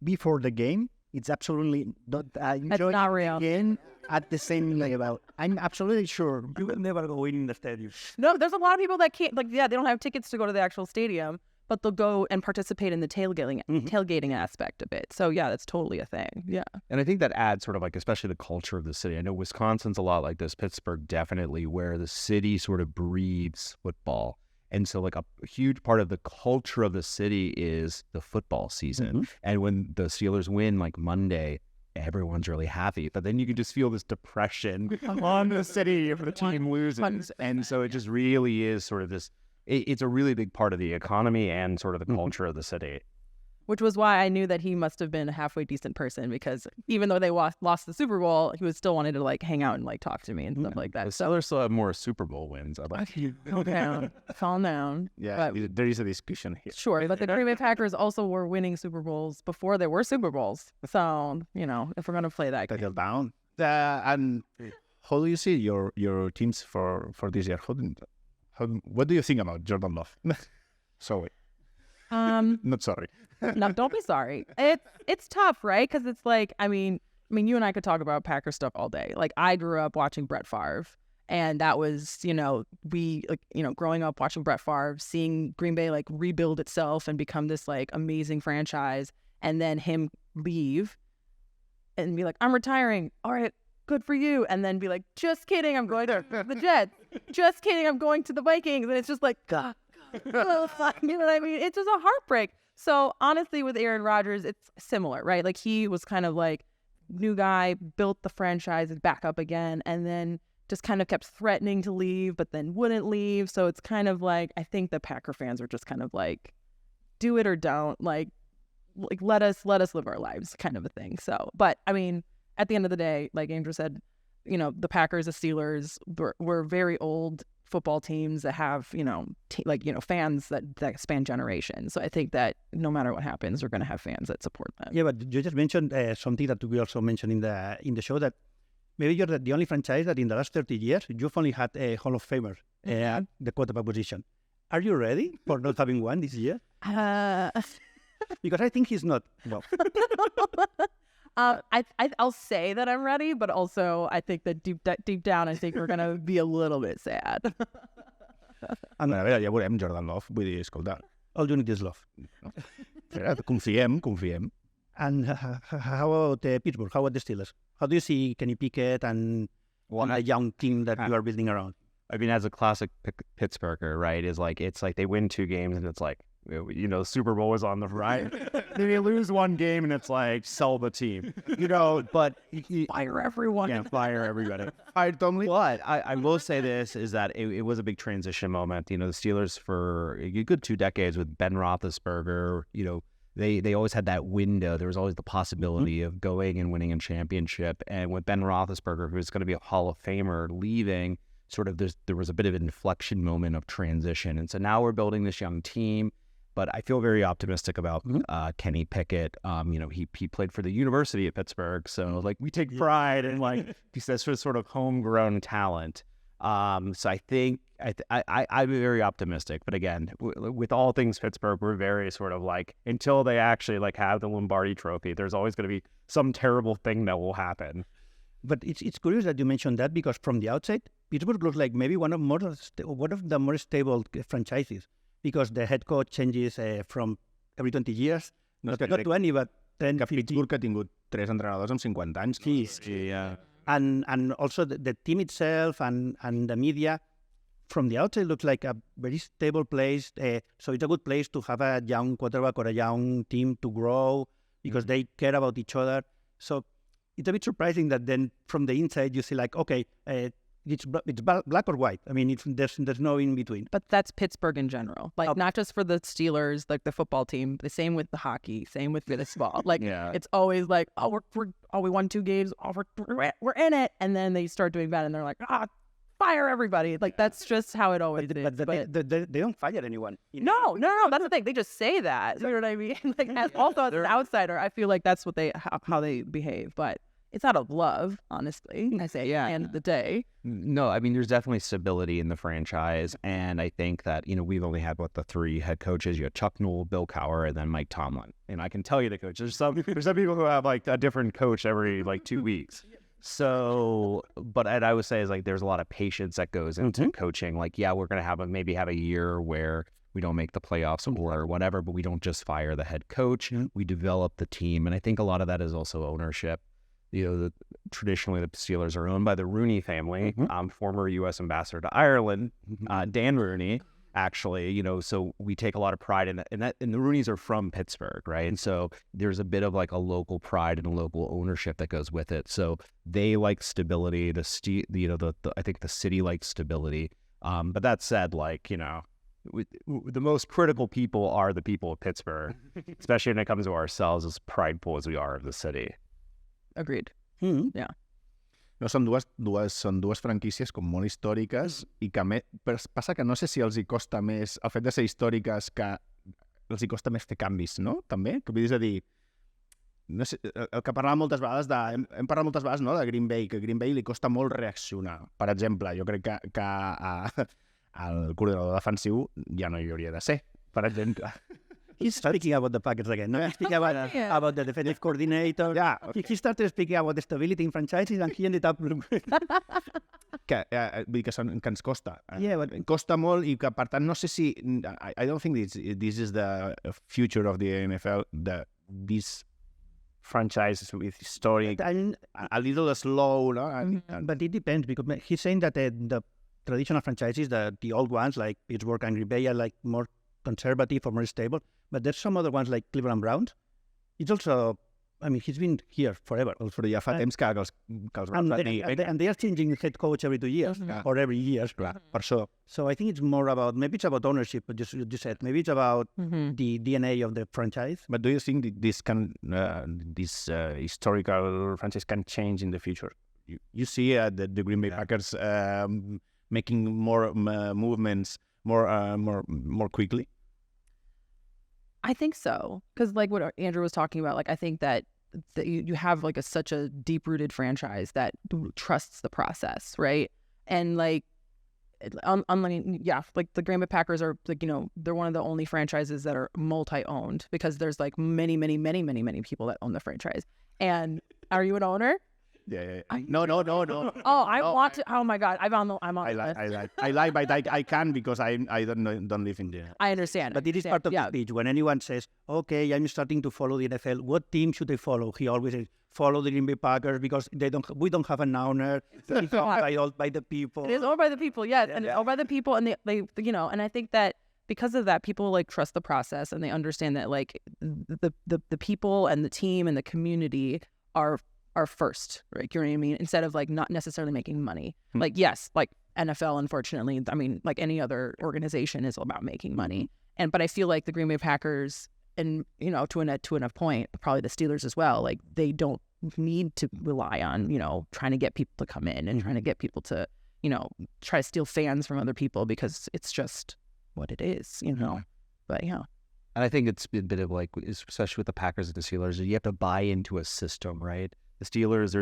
before the game, it's absolutely not enjoying not real. Again at the same level. I'm absolutely sure. You will never go in the stadium. No, there's a lot of people that can't, they don't have tickets to go to the actual stadium, but they'll go and participate in the tailgating aspect of it. So yeah, that's totally a thing. Yeah. And I think that adds sort of like, especially the culture of the city. I know Wisconsin's a lot like this, Pittsburgh definitely, where the city sort of breathes football. And so like a huge part of the culture of the city is the football season. Mm-hmm. And when the Steelers win like Monday, everyone's really happy. But then you can just feel this depression on the city if the team loses. And so it just really is sort of this, it's a really big part of the economy and sort of the culture of the city. Which was why I knew that he must have been a halfway decent person, because even though they lost the Super Bowl, he was still wanted to like hang out and like talk to me and stuff like that. The Steelers still have more Super Bowl wins. Calm down. Yeah, there is a discussion here. Sure, but the Green Bay Packers also were winning Super Bowls before there were Super Bowls. So, if we're going to play that game. Down. And how do you see your teams for this year? What do you think about Jordan Love? Sorry. Not sorry. No, don't be sorry. It's tough, right? Because it's like, I mean, you and I could talk about Packer stuff all day. Like, I grew up watching Brett Favre, and that was, growing up watching Brett Favre, seeing Green Bay like rebuild itself and become this like amazing franchise, and then him leave and be like, I'm retiring. All right, good for you. And then be like, just kidding, I'm going to the Jets. Just kidding, I'm going to the Vikings. And it's just like, God. You know what I mean? It's just a heartbreak. So honestly, with Aaron Rodgers, it's similar, right? Like, he was kind of like new guy, built the franchise back up again, and then just kind of kept threatening to leave, but then wouldn't leave. So it's kind of like, I think the Packer fans are just kind of like, do it or don't, like let us live our lives, kind of a thing. So, but I mean, at the end of the day, like Andrew said, the Packers, the Steelers were very old football teams that have, fans that span generations. So I think that no matter what happens, we're going to have fans that support them. Yeah, but you just mentioned something that we also mentioned in the show, that maybe you're the only franchise that in the last 30 years, you've only had a Hall of Famer at the quarterback position. Are you ready for not having one this year? Because I think he's not. Well. I'll say that I'm ready, but also I think that deep down, I think we're gonna be a little bit sad. A veure, ja veurem Jordan Love, vull dir, escolta. All you need is love. Confiem. And how about Pittsburgh? How about the Steelers? How do you see Kenny Pickett and a young team that you are building around? I mean, as a classic Pittsburgher, right, it's like they win 2 games and it's like, Super Bowl is on the right. Then they lose 1 game and it's like, sell the team, but Fire everyone. Yeah, fire everybody. But I will say this, is that it was a big transition moment. The Steelers for a good 2 decades with Ben Roethlisberger, they always had that window. There was always the possibility of going and winning a championship. And with Ben Roethlisberger, who's going to be a Hall of Famer, leaving, sort of there was a bit of an inflection moment of transition. And so now we're building this young team. But I feel very optimistic about Kenny Pickett. He played for the University of Pittsburgh, so like we take pride in like this sort of homegrown talent. So I think I'm very optimistic. But again, with all things Pittsburgh, we're very sort of like, until they actually like have the Lombardi Trophy, there's always going to be some terrible thing that will happen. But it's curious that you mentioned that, because from the outside, Pittsburgh looks like maybe one of the more stable franchises, because the head coach changes from every 20 years. Not 20, but 10, 15. Pittsburgh ha tingut 3 entrenadors amb 50 anys. Sí. And also the team itself and the media, from the outside, looks like a very stable place. So it's a good place to have a young quarterback or a young team to grow, because they care about each other. So it's a bit surprising that then from the inside you see like, okay, it's black or white. I mean, there's no in between. But that's Pittsburgh in general. Like, not just for the Steelers, like the football team. The same with the hockey. Same with baseball. Like, it's always like, we won 2 games. We're in it. And then they start doing bad, and they're like, fire everybody. Like, that's just how it always is. But they don't fire anyone. No. That's the thing. They just say that. You know what I mean? Like, as an outsider, I feel like that's what how they behave. But it's out of love, honestly. I say, end of the day. No, I mean, there's definitely stability in the franchise. And I think that, we've only had, the 3 head coaches. You had Chuck Noll, Bill Cowher, and then Mike Tomlin. And I can tell you the coach. There's some people who have, like, a different coach every, 2 weeks. So, but I would say is like there's a lot of patience that goes into coaching. Like, we're going to maybe have a year where we don't make the playoffs or whatever, but we don't just fire the head coach. We develop the team. And I think a lot of that is also ownership. Traditionally the Steelers are owned by the Rooney family, former U.S. ambassador to Ireland, Dan Rooney. Actually, so we take a lot of pride in that, and the Rooneys are from Pittsburgh, right? And so there's a bit of like a local pride and a local ownership that goes with it. So they like stability. I think the city likes stability. But that said, the most critical people are the people of Pittsburgh, especially when it comes to ourselves, as prideful as we are of the city. Agreed. Yeah. No, són dues franquícies com molt històriques i que passa que no sé si els hi costa més el fet de ser històriques, que els hi costa més fer canvis, no? També? Que vull dir, no sé, el que parlàvem moltes vegades hem parlat moltes vegades, no, de Green Bay, que a Green Bay li costa molt reaccionar. Per exemple, jo crec que el coordinador defensiu ja no hi hauria de ser, per exemple. He's speaking about the Packers again. No? He's speaking about the defensive coordinator. Yeah. He started speaking about the stability in franchises, and he ended up... Vull dir que ens costa. Costa molt, i que, per tant, no sé si... I don't think this is the future of the NFL, this franchise with history, a little slow, no? But it depends, because he's saying that the traditional franchises, the old ones, like Pittsburgh and Green Bay, are like more conservative or more stable. But there's some other ones like Cleveland Browns. It's also, I mean, he's been here forever. Però ja fa temps que els and they are changing head coach every 2 years or every year. Per això. So I think it's more about, maybe it's about ownership, but you said, maybe it's about the DNA of the franchise. But do you think this historical franchise can change in the future? You see the Green Bay Packers making more movements more quickly? I think so, because like what Andrew was talking about, like I think that you have like such a deep-rooted franchise that trusts the process, right? And like, like the Green Bay Packers are like, they're one of the only franchises that are multi-owned, because there's like many people that own the franchise. And are you an owner? Yeah. No. Oh, I want to. Oh my God, I'm on the list. I lie, but I can, because I don't live in there. I understand. But it is part of the speech. When anyone says, "Okay, I'm starting to follow the NFL," what team should they follow? He always says, "Follow the Green Bay Packers, because we don't have an owner. It's owned by the people." It is owned by the people, yes, and it's owned by the people, and they and I think that because of that, people like trust the process, and they understand that like the people and the team and the community are first, right? You know what I mean? Instead of like not necessarily making money. Like, yes, like NFL, unfortunately, I mean, like any other organization is about making money. But I feel like the Green Bay Packers, and to a point, probably the Steelers as well, like they don't need to rely on, trying to get people to come in and trying to get people to, try to steal fans from other people, because it's just what it is, But yeah. And I think it's a bit of like, especially with the Packers and the Steelers, you have to buy into a system, right? The Steelers,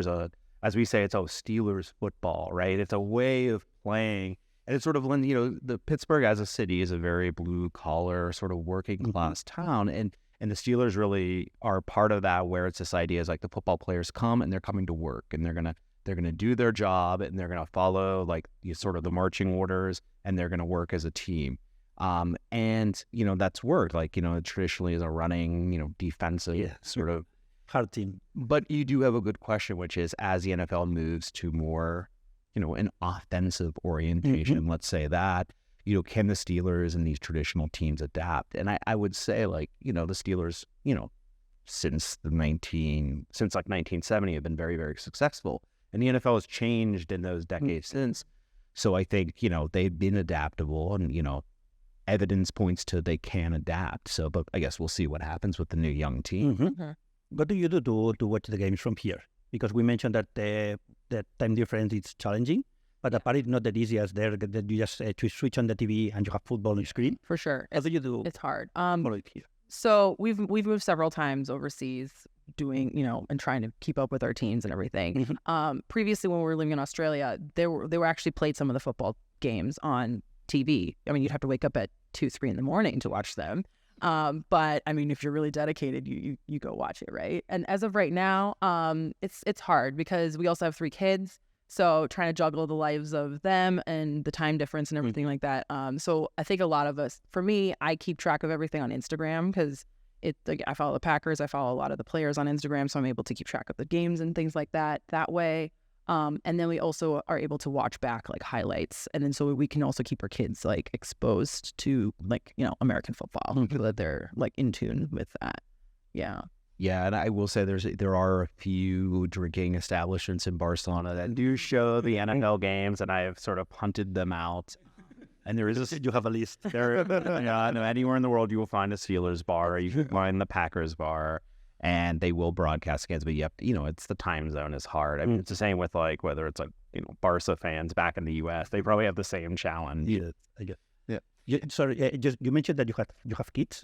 as we say, it's Steelers football, right? It's a way of playing. And it's sort of when, the Pittsburgh as a city is a very blue collar sort of working class town. And the Steelers really are part of that, where it's this idea is like the football players come and they're coming to work, and they're going to they're going to do their job, and they're going to follow like sort of the marching orders, and they're going to work as a team. And, that's worked, like, traditionally as a running, defensive sort of hard team. But you do have a good question, which is, as the NFL moves to more, an offensive orientation, let's say that, can the Steelers and these traditional teams adapt? And I would say, like, the Steelers, since 1970 have been very, very successful. And the NFL has changed in those decades since. So I think, they've been adaptable, and, evidence points to they can adapt. So, but I guess we'll see what happens with the new young team. What do you do to watch the games from here? Because we mentioned that the time difference is challenging, but apparently it's not that easy as there, that you just to switch on the TV and you have football on the screen. For sure. What do you do? It's hard. Here? So we've moved several times overseas doing, and trying to keep up with our teams and everything. Previously, when we were living in Australia, they were actually played some of the football games on TV. I mean, you'd have to wake up at 2, 3 in the morning to watch them. But I mean, if you're really dedicated, you go watch it, right? And as of right now, it's hard because we also have 3 kids. So trying to juggle the lives of them and the time difference and everything like that. So I think a lot of us, for me, I keep track of everything on Instagram because I follow the Packers. I follow a lot of the players on Instagram. So I'm able to keep track of the games and things like that way. And then we also are able to watch back like highlights. And then so we can also keep our kids like exposed to like, American football so that they're like in tune with that. Yeah. Yeah, and I will say there are a few drinking establishments in Barcelona that do show the NFL games, and I have sort of hunted them out. And there is you have a list. Anywhere in the world you will find a Steelers bar, or you can find the Packers bar, and they will broadcast games. But it's the time zone is hard. I mean, it's the same with like whether it's like Barca fans back in the U.S. They probably have the same challenge. Yeah, I guess. Yeah. You mentioned that you have kids.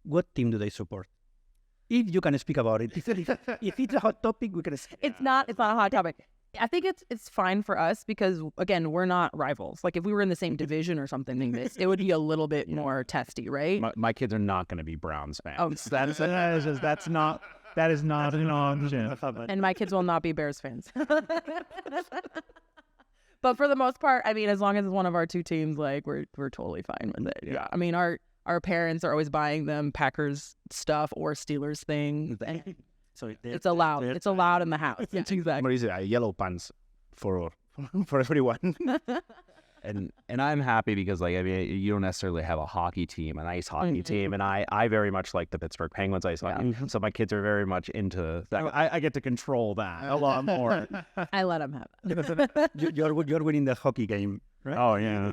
What team do they support? If you can speak about it. If it's a hot topic, we can speak. It's not a hot topic. I think it's fine for us because, again, we're not rivals. Like, if we were in the same division or something like this, it would be a little bit more testy, right? My kids are not going to be Browns fans. Oh, That is not an option. And my kids will not be Bears fans. But for the most part, I mean, as long as it's one of our 2 teams, like, we're totally fine with it. Yeah. I mean, our parents are always buying them Packers stuff or Steelers things. So it's allowed. It's allowed in the house. Yeah, exactly. What is it? Yellow pants for everyone. And I'm happy because, like, I mean, you don't necessarily have a hockey team, an ice hockey team, and I very much like the Pittsburgh Penguins ice hockey. So my kids are very much into that. I get to control that a lot more. I let them have it. You're winning the hockey game, right? Oh yeah.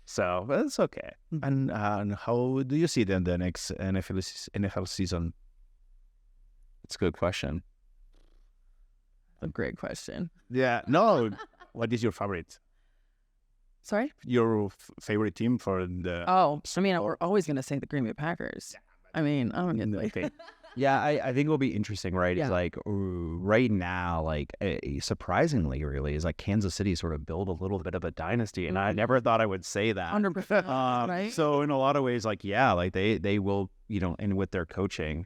So it's okay. And how do you see then the next NFL season? It's a good question. A great question. Yeah. No. What is your favorite? Sorry? Your favorite team for the... Oh, I mean, we're always going to say the Green Bay Packers. I mean, I don't get like Yeah, I think it'll be interesting, right? Yeah. It's like right now, like surprisingly, really, is like Kansas City sort of built a little bit of a dynasty, and I never thought I would say that. 100%. Right? So in a lot of ways, like like they will, and with their coaching,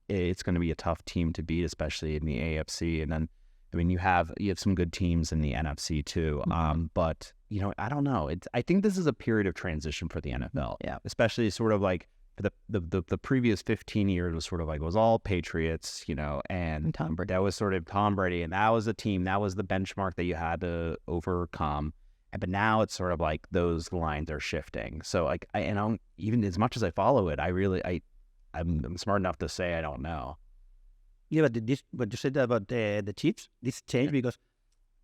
it's going to be a tough team to beat, especially in the AFC. And then, I mean, you have some good teams in the NFC too. But I don't know. I think this is a period of transition for the NFL. Yeah, especially sort of like. The previous 15 years was sort of like, it was all Patriots, and Tom Brady. That was sort of Tom Brady, and that was a team, that was the benchmark that you had to overcome. But now it's sort of like those lines are shifting. So like, even as much as I follow it, I'm smart enough to say I don't know. Yeah, but what you said about the Chiefs, this changed because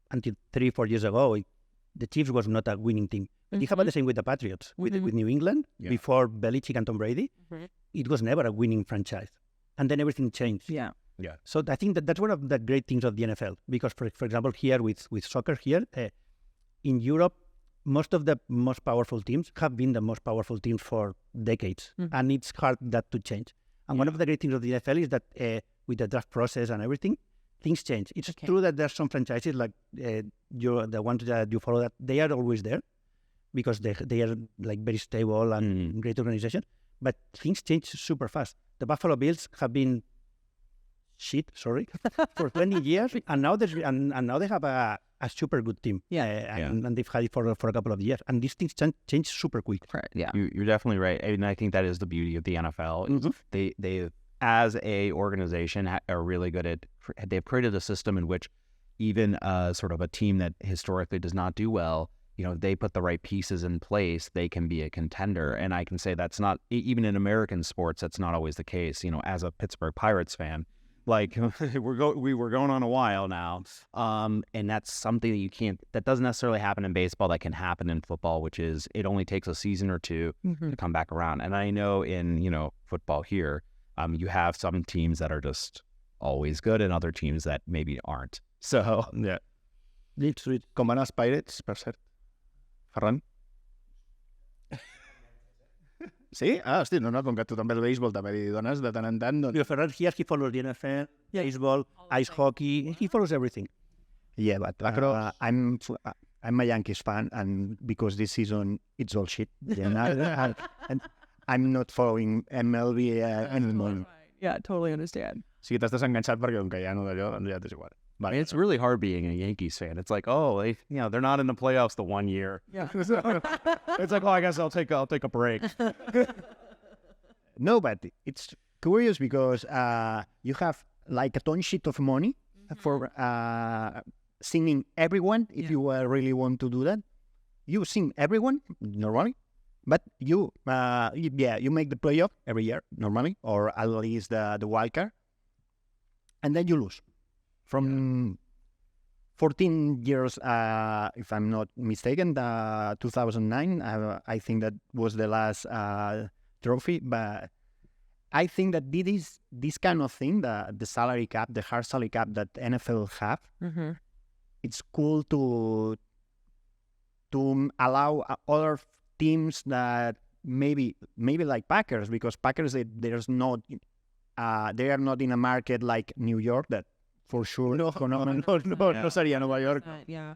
until 3-4 years ago, the Chiefs was not a winning team. It happened the same with the Patriots, with New England, before Belichick and Tom Brady. It was never a winning franchise. And then everything changed. Yeah. So I think that's one of the great things of the NFL. Because, for example, here with soccer here, in Europe, most of the most powerful teams have been the most powerful teams for decades. And it's hard that to change. And one of the great things of the NFL is that with the draft process and everything, things change. It's true that there's some franchises like the ones that you follow, that they are always there because they are like very stable and great organization. But things change super fast. The Buffalo Bills have been shit, sorry, for 20 years, and now they have a super good team. And they've had it for a couple of years, and these things change super quick. Right. Yeah. You're definitely right, and I think that is the beauty of the NFL. Mm-hmm. They as a organization are really good at. They've created a system in which even sort of a team that historically does not do well, they put the right pieces in place, they can be a contender. And I can say that's not, even in American sports, that's not always the case. As a Pittsburgh Pirates fan, like we were going on a while now, and that's something that that doesn't necessarily happen in baseball. That can happen in football, which is it only takes a season or two to come back around. And I know in football here, you have some teams that are just always good and other teams that maybe aren't. So Yeah. Com van els Pirates, per cert? Ferran? Sí? Hosti, no, com que tu també el béisbol també li dones de tant en tant, doncs... Ferran, here he follows the NFL, baseball, ice hockey, he follows everything. Yeah, but I'm a Yankees fan, and because this season it's all shit, and I'm not following MLB anymore. Yeah, totally understand. O sigui, t'has desenganxat perquè com que ja no d'allò, doncs ja t'és igual. I mean, it's really hard being a Yankees fan. It's like, they're not in the playoffs the one year. Yeah. It's like, I guess I'll take a break. No, but it's curious because you have like a ton sheet of money for singing everyone if you really want to do that. You sing everyone normally, but you make the playoff every year normally, or at least the wild card, and then you lose. From 14 years, if I'm not mistaken, 2009, I think that was the last trophy. But I think that this kind of thing, the salary cap, the hard salary cap that NFL have, it's cool to allow other teams that maybe like Packers, because Packers they are not in a market like New York that. For sure, no sería Nueva York. Yeah,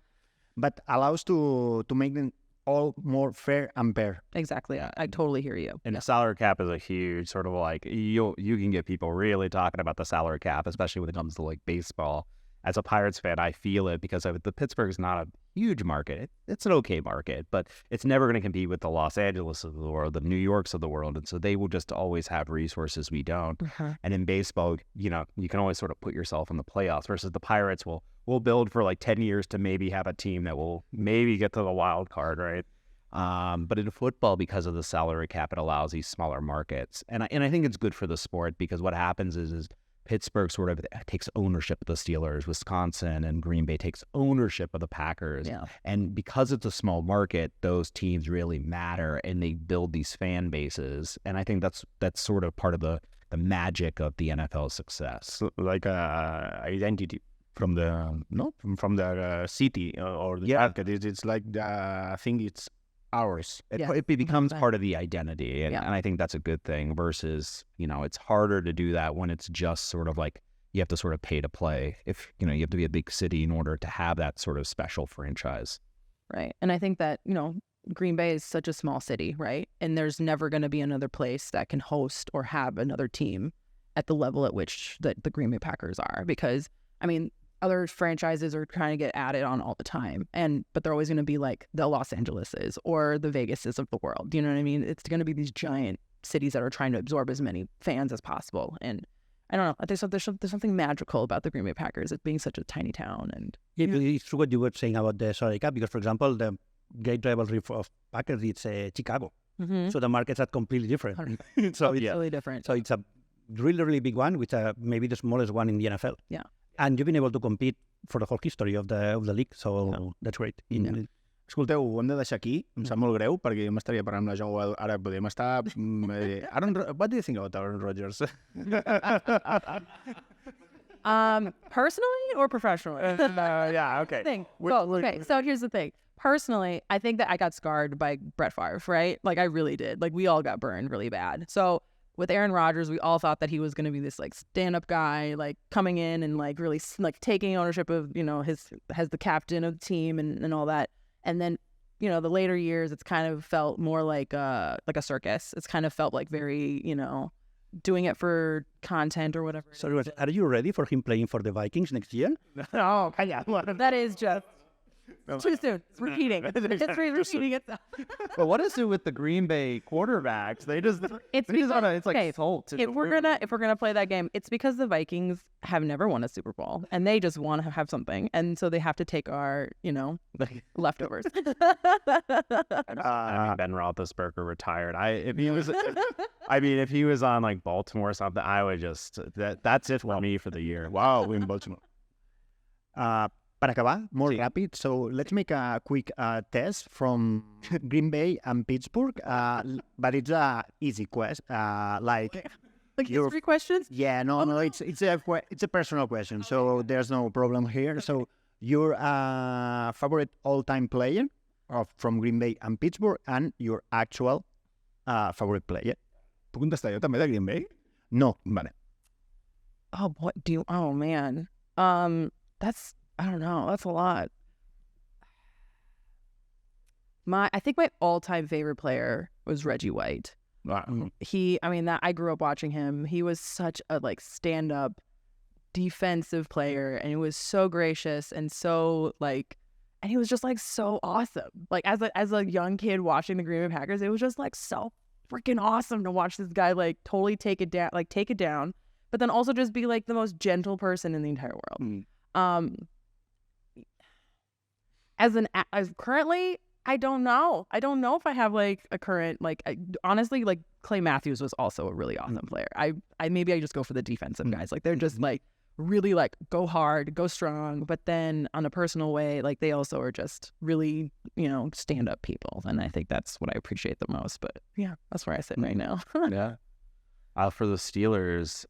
but allows to make them all more fair and fair. Exactly. I totally hear you. And the salary cap is a huge sort of like you can get people really talking about the salary cap, especially when it comes to like baseball. As a Pirates fan, I feel it because the Pittsburgh is not a huge market. It's an okay market, but it's never going to compete with the Los Angeles of the world, the New Yorks of the world. And so they will just always have resources we don't. And in baseball, you can always sort of put yourself in the playoffs versus the Pirates will build for like 10 years to maybe have a team that will maybe get to the wild card, right? But in football, because of the salary cap, it allows these smaller markets. And I think it's good for the sport because what happens is Pittsburgh sort of takes ownership of the Steelers, Wisconsin and Green Bay takes ownership of the Packers. Yeah. And because it's a small market, those teams really matter and they build these fan bases. And I think that's sort of part of the magic of the NFL success. So, like identity from the city or the market. It's like I think it's ours. It becomes part of the identity, and I think that's a good thing versus, it's harder to do that when it's just sort of like you have to sort of pay to play. If, you have to be a big city in order to have that sort of special franchise. Right. And I think that, Green Bay is such a small city, right? And there's never going to be another place that can host or have another team at the level at which the Green Bay Packers are, because, other franchises are trying to get added on all the time, but they're always going to be like the Los Angeleses or the Vegases of the world. You know what I mean? It's going to be these giant cities that are trying to absorb as many fans as possible. And I don't know. There's something magical about the Green Bay Packers, it being such a tiny town. And it's true what you were saying about the salary cap, because, for example, the great rivalry of Packers, it's Chicago. So the markets are completely different. So it's really different. So it's a really, really big one, with maybe the smallest one in the NFL. Yeah. And you've been able to compete for the whole history of the league, so that's great. Escolteu, ho hem de deixar aquí, em sap molt greu, perquè jo m'estaria parlant amb la Jeung Hwa, ara podem estar... What do you think about Aaron Rodgers? Personally or professionally? Yeah, okay. Okay, so here's the thing. Personally, I think that I got scarred by Brett Favre, right? Like, I really did. Like, we all got burned really bad. So with Aaron Rodgers, we all thought that he was going to be this like stand-up guy, like coming in and like really like taking ownership of, as the captain of the team and all that. And then, the later years, it's kind of felt more like a circus. It's kind of felt like very, doing it for content or whatever. Sorry, are you ready for him playing for the Vikings next year? No, calla. That is just too soon. It's repeating. History repeating itself. But what is it with the Green Bay quarterbacks? It's like salt. If we're gonna play that game, it's because the Vikings have never won a Super Bowl and they just want to have something, and so they have to take our, leftovers. Ben Roethlisberger retired. If he was on like Baltimore or something, I would just that's it for me for the year. Wow, win Baltimore. Per acabar, molt ràpid, so let's make a quick test from Green Bay and Pittsburgh, but it's a easy question, Like history questions? Yeah, no, it's a personal question, so there's no problem here. So your favorite all-time player from Green Bay and Pittsburgh, and your actual favorite player. Puc contestar jo també de Green Bay? No. Vale. Oh man. I don't know. That's a lot. I think my all-time favorite player was Reggie White. Wow. I grew up watching him. He was such a stand-up defensive player, and he was so gracious and so and he was just so awesome. Like as a young kid watching the Green Bay Packers, it was just so freaking awesome to watch this guy totally take it down, but then also just be the most gentle person in the entire world. As currently, I don't know. I don't know if I have a current honestly, Clay Matthews was also a really awesome player. Maybe I just go for the defensive guys. They're just really go hard, go strong, but then on a personal way, they also are just really, stand up people. And I think that's what I appreciate the most. But yeah, that's where I sit right now. Yeah. For the Steelers,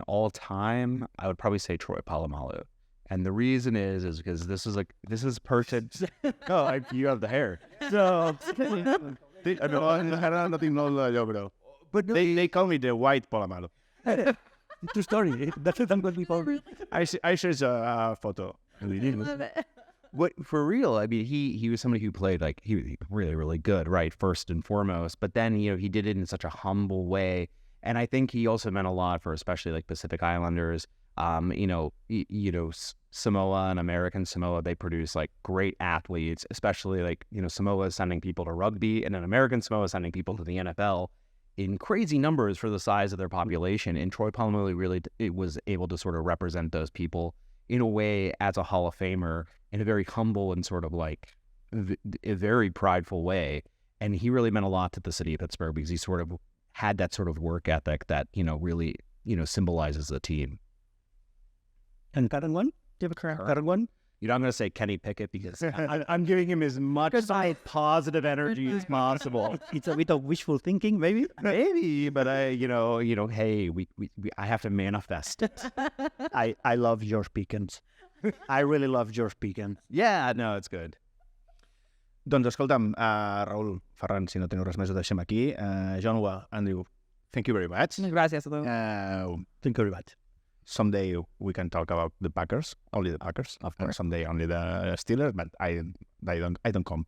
all time, I would probably say Troy Polamalu. And the reason is because this is perfect. Oh, you have the hair. So, No tinc molt d'allò, però... They call me the white Polamalu. True story. That's what I'm going to be called. I shared a photo. What for real? He was somebody who played he was really, really good, right? First and foremost, but then he did it in such a humble way, and I think he also meant a lot for especially Pacific Islanders. Samoa and American Samoa, they produce great athletes, especially Samoa is sending people to rugby, and then American Samoa is sending people to the NFL in crazy numbers for the size of their population. And Troy Polamalu really was able to sort of represent those people in a way as a Hall of Famer in a very humble and sort of a very prideful way. And he really meant a lot to the city of Pittsburgh because he sort of had that sort of work ethic that, really, symbolizes the team. And current one? Do you have a current one? I'm going to say Kenny Pickett because I'm giving him as much positive energy as possible. It's a bit of wishful thinking, maybe. Maybe, but hey, I have to manifest it. I love George Pickens. I really love George Pickens. Yeah, no, it's good. Doncs escolta'm, Raül, Ferran, si no teniu res més ho deixem aquí. Jeung Hwa, Andrew, thank you very much. Gracias a todos. Thank you very much. Someday we can talk about the Packers, only the Packers. Of course. Someday only the Steelers, but I don't come.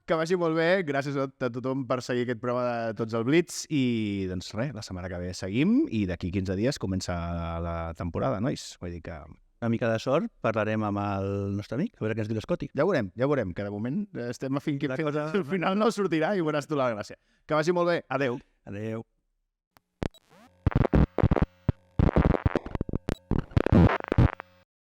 Que vagi molt bé, gràcies a tothom per seguir aquest programa de Tots al Blitz i doncs res, la setmana que ve seguim i d'aquí 15 dies comença la temporada, nois. Vull dir que... Una mica de sort, parlarem amb el nostre amic, a veure què ens diu l'Scotty. Ja veurem, que de moment estem a fin que al final no sortirà i veuràs tu la gràcia. Que vagi molt bé, adeu. Adeu.